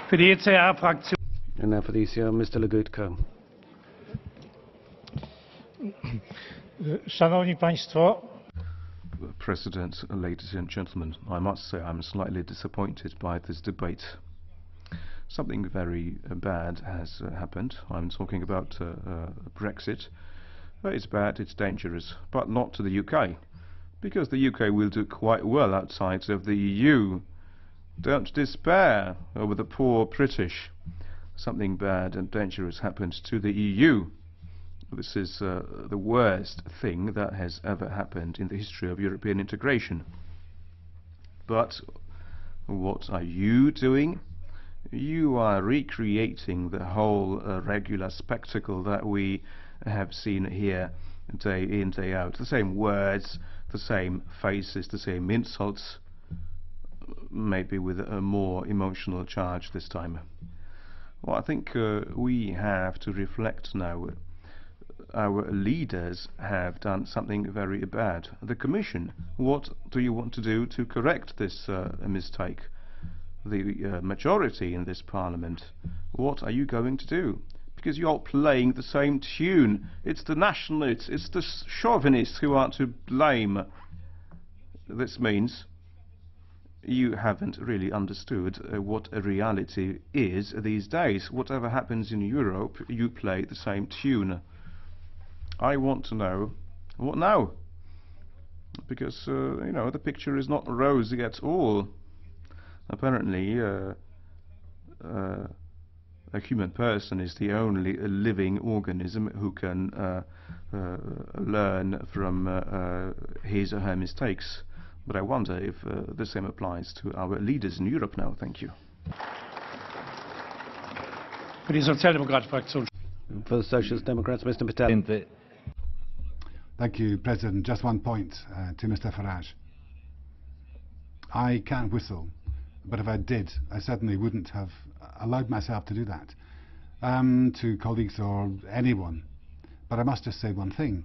Für die ECR-Fraktion. And now for the ECR, Mr. Legutko. Szanowni Państwo, President, ladies and gentlemen, I must say I'm slightly disappointed by this debate. Something very bad has happened. I'm talking about Brexit. It's bad, it's dangerous, but not to the UK, because the UK will do quite well outside of the EU. Don't despair over the poor British. Something bad and dangerous happened to the EU. This is the worst thing that has ever happened in the history of European integration. But what are you doing? You are recreating the whole regular spectacle that we have seen here day in, day out. The same words, the same faces, the same insults, maybe with a more emotional charge this time. Well, I think we have to reflect now. Our leaders have done something very bad. The Commission, what do you want to do to correct this mistake? The majority in this Parliament, what are you going to do? Because you're playing the same tune. It's the nationalists, it's the chauvinists who are to blame. This means you haven't really understood what a reality is these days. Whatever happens in Europe, you play the same tune. I want to know, what now? Because, you know, the picture is not rosy at all. Apparently, a human person is the only living organism who can learn from his or her mistakes. But I wonder if the same applies to our leaders in Europe now. Thank you. Für die Sozialdemokratische Fraktion. For the Socialist Democrats, Mr. Patel. Thank you, President. Just one point to Mr. Farage. I can't whistle, but if I did, I certainly wouldn't have allowed myself to do that to colleagues or anyone. But I must just say one thing.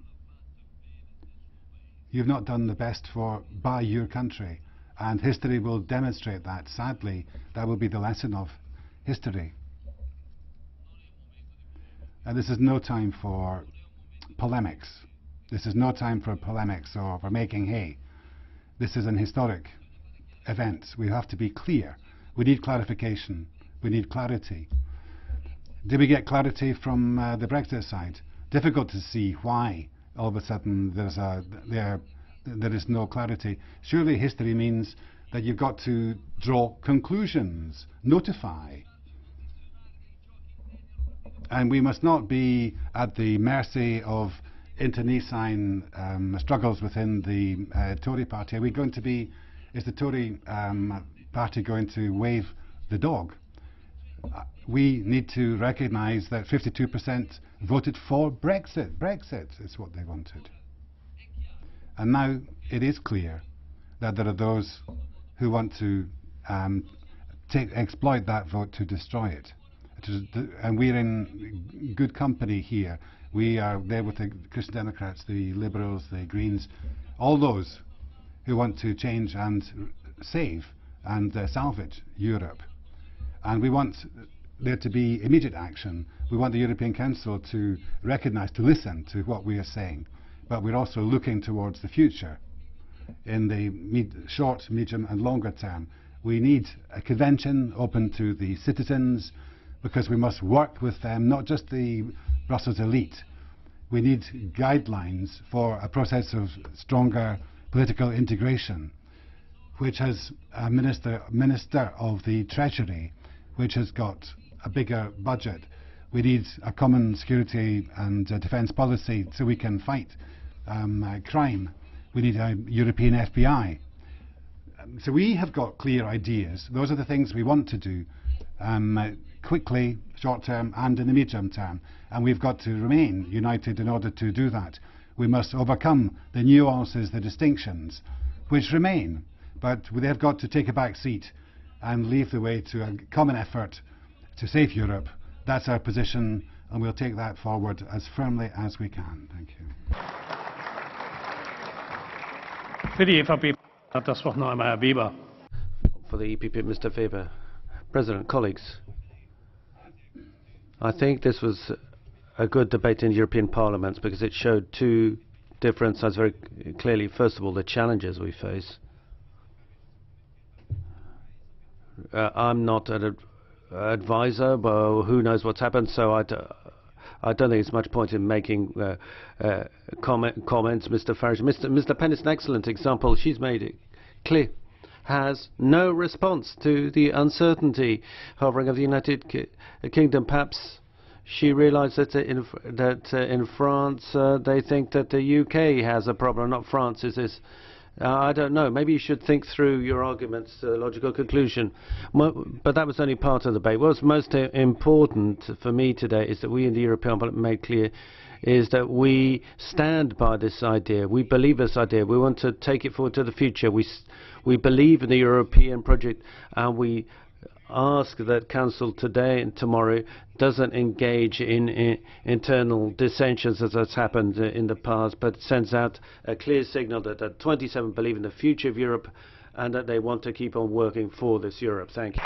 You've not done the best by your country, and history will demonstrate that. Sadly, that will be the lesson of history. And this is no time for polemics. This is no time for polemics or for making hay. This is an historic event. We have to be clear. We need clarification. We need clarity. Did we get clarity from the Brexit side? Difficult to see why all of a sudden there is no clarity. Surely history means that you've got to draw conclusions, notify. And we must not be at the mercy of internecine struggles within the Tory party. Are we going to be, is the Tory party going to wave the dog? We need to recognise that 52% voted for Brexit. Brexit is what they wanted. And now it is clear that there are those who want to exploit that vote to destroy it. And we're in good company here. We are there with the Christian Democrats, the Liberals, the Greens, all those who want to change and save and salvage Europe. And we want there to be immediate action. We want the European Council to recognise, to listen to what we are saying. But we're also looking towards the future. In the short, medium and longer term, we need a convention open to the citizens, because we must work with them, not just the Brussels elite. We need guidelines for a process of stronger political integration, which has a minister of the Treasury, which has got a bigger budget. We need a common security and defence policy so we can fight crime. We need a European FBI. So we have got clear ideas. Those are the things we want to do quickly, short term and in the medium term. And we've got to remain united in order to do that. We must overcome the nuances, the distinctions, which remain. But they've got to take a back seat and leave the way to a common effort to save Europe. That's our position, and we'll take that forward as firmly as we can. Thank you. Für die EVP hat das Wort noch einmal Herr Weber. For the EPP, Mr. Weber. President, colleagues, I think this was a good debate in European Parliament because it showed two different sides very clearly. First of all, the challenges we face. I'm not an advisor, but who knows what's happened, so I don't think it's much point in making comments. Mr. Farage, Mr. Penn is an excellent example. She's made it clear. Has no response to the uncertainty hovering of the United Kingdom. Perhaps she realised that in France they think that the UK has a problem, not France. Is this? I don't know. Maybe you should think through your arguments to a logical conclusion. But that was only part of the debate. What's most important for me today is that we in the European Parliament made clear is that we stand by this idea. We believe this idea. We want to take it forward to the future. We believe in the European project, and we ask that Council today and tomorrow doesn't engage in internal dissensions as has happened in the past, but sends out a clear signal that the 27 believe in the future of Europe and that they want to keep on working for this Europe. Thank you.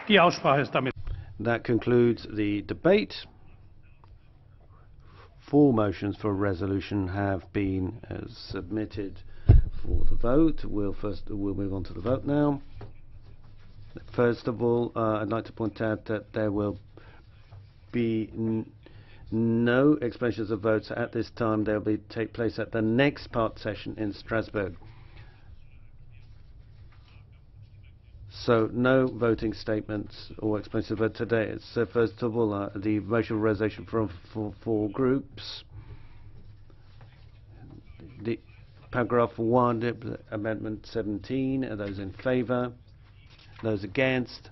Die Aussprache ist damit. That concludes the debate. 4 motions for resolution have been submitted for the vote. We'll move on to the vote now. First of all, I'd like to point out that there will be no explanations of votes at this time. They'll take place at the next part session in Strasbourg. So no voting statements or explanations of vote today. So first of all, the motion for resolution from 4 groups. The paragraph 1, amendment 17. Are those in favour? Those against?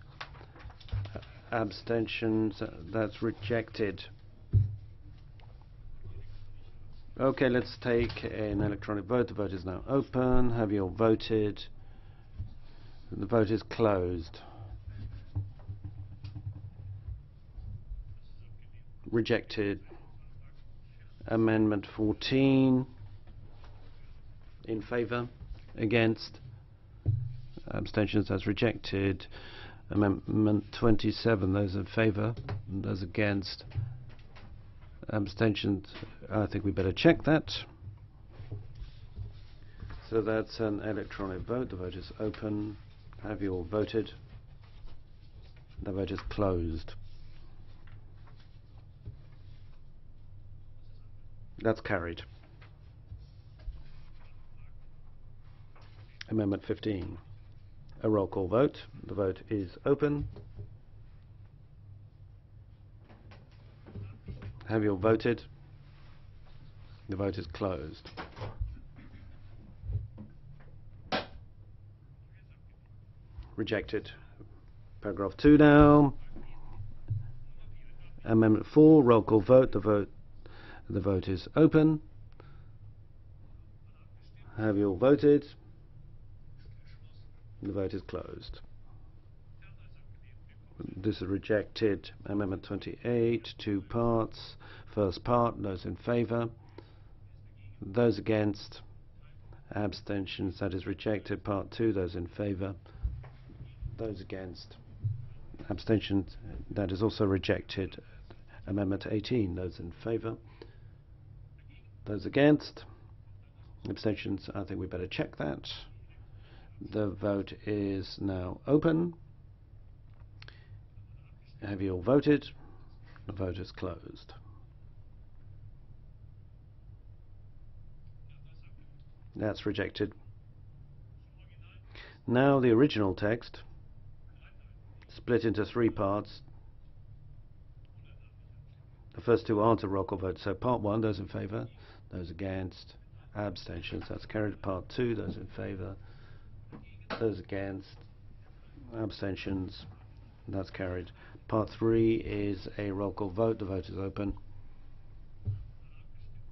Abstentions? That's rejected. Okay, let's take an electronic vote. The vote is now open. Have you all voted? The vote is closed. Rejected. Amendment 14. In favour? Against? Abstentions? That's rejected. Amendment 27. Those in favour? Those against? Abstentions? I think we better check that. So that's an electronic vote. The vote is open. Have you all voted? The vote is closed. That's carried. Amendment 15. A roll call vote. The vote is open. Have you all voted? The vote is closed. Rejected. Paragraph 2 now. Amendment 4. Roll call vote. The vote is open. Have you all voted? The vote is closed. This is rejected. Amendment 28, 2 parts. First part, those in favour. Those against. Abstentions, that is rejected. Part 2, those in favour. Those against. Abstentions, that is also rejected. Amendment 18, those in favour. Those against. Abstentions, I think we better check that. The vote is now open. Have you all voted? The vote is closed. That's rejected. Now the original text, split into 3 parts. The first 2 aren't a roll call vote. So part 1, those in favour, those against, abstentions, that's carried. Part 2, those in favour, those against, abstentions, that's carried. Part 3 is a roll call vote. The vote is open.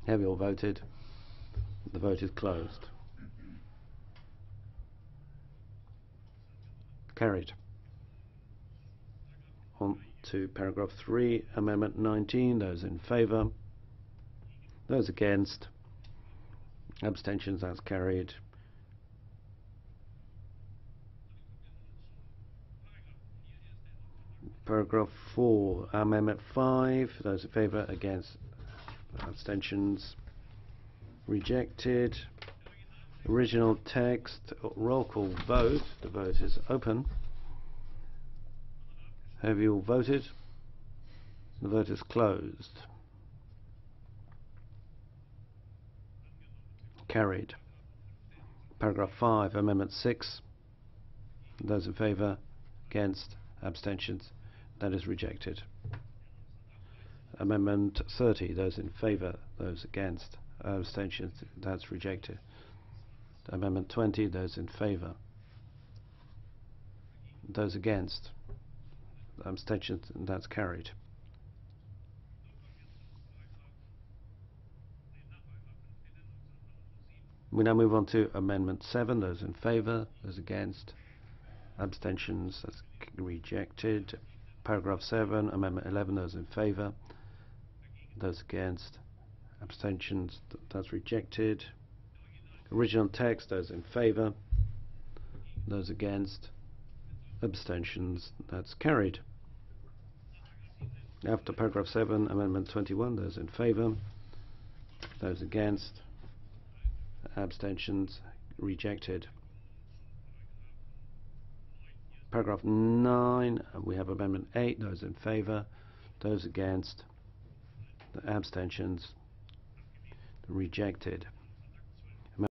Have you all voted? The vote is closed. Carried. On to paragraph 3, Amendment 19. Those in favour, those against, abstentions, that's carried. Paragraph 4, Amendment 5. Those in favour, against, abstentions, rejected. Original text, roll call vote. The vote is open. Have you all voted? The vote is closed. Carried. Paragraph 5, Amendment 6. Those in favour, against, abstentions, that is rejected. Amendment 30. Those in favour, those against, abstentions, that's rejected. Amendment 20. Those in favour, those against, abstentions, that's carried. We now move on to Amendment 7. Those in favour, those against, abstentions, that's rejected. Paragraph 7, Amendment 11. Those in favour, those against, abstentions, that's rejected. Original text, those in favour, those against, abstentions, that's carried. After paragraph 7, Amendment 21. Those in favour, those against, abstentions, rejected. Paragraph 9, we have Amendment 8. Those in favour, those against, abstentions, rejected.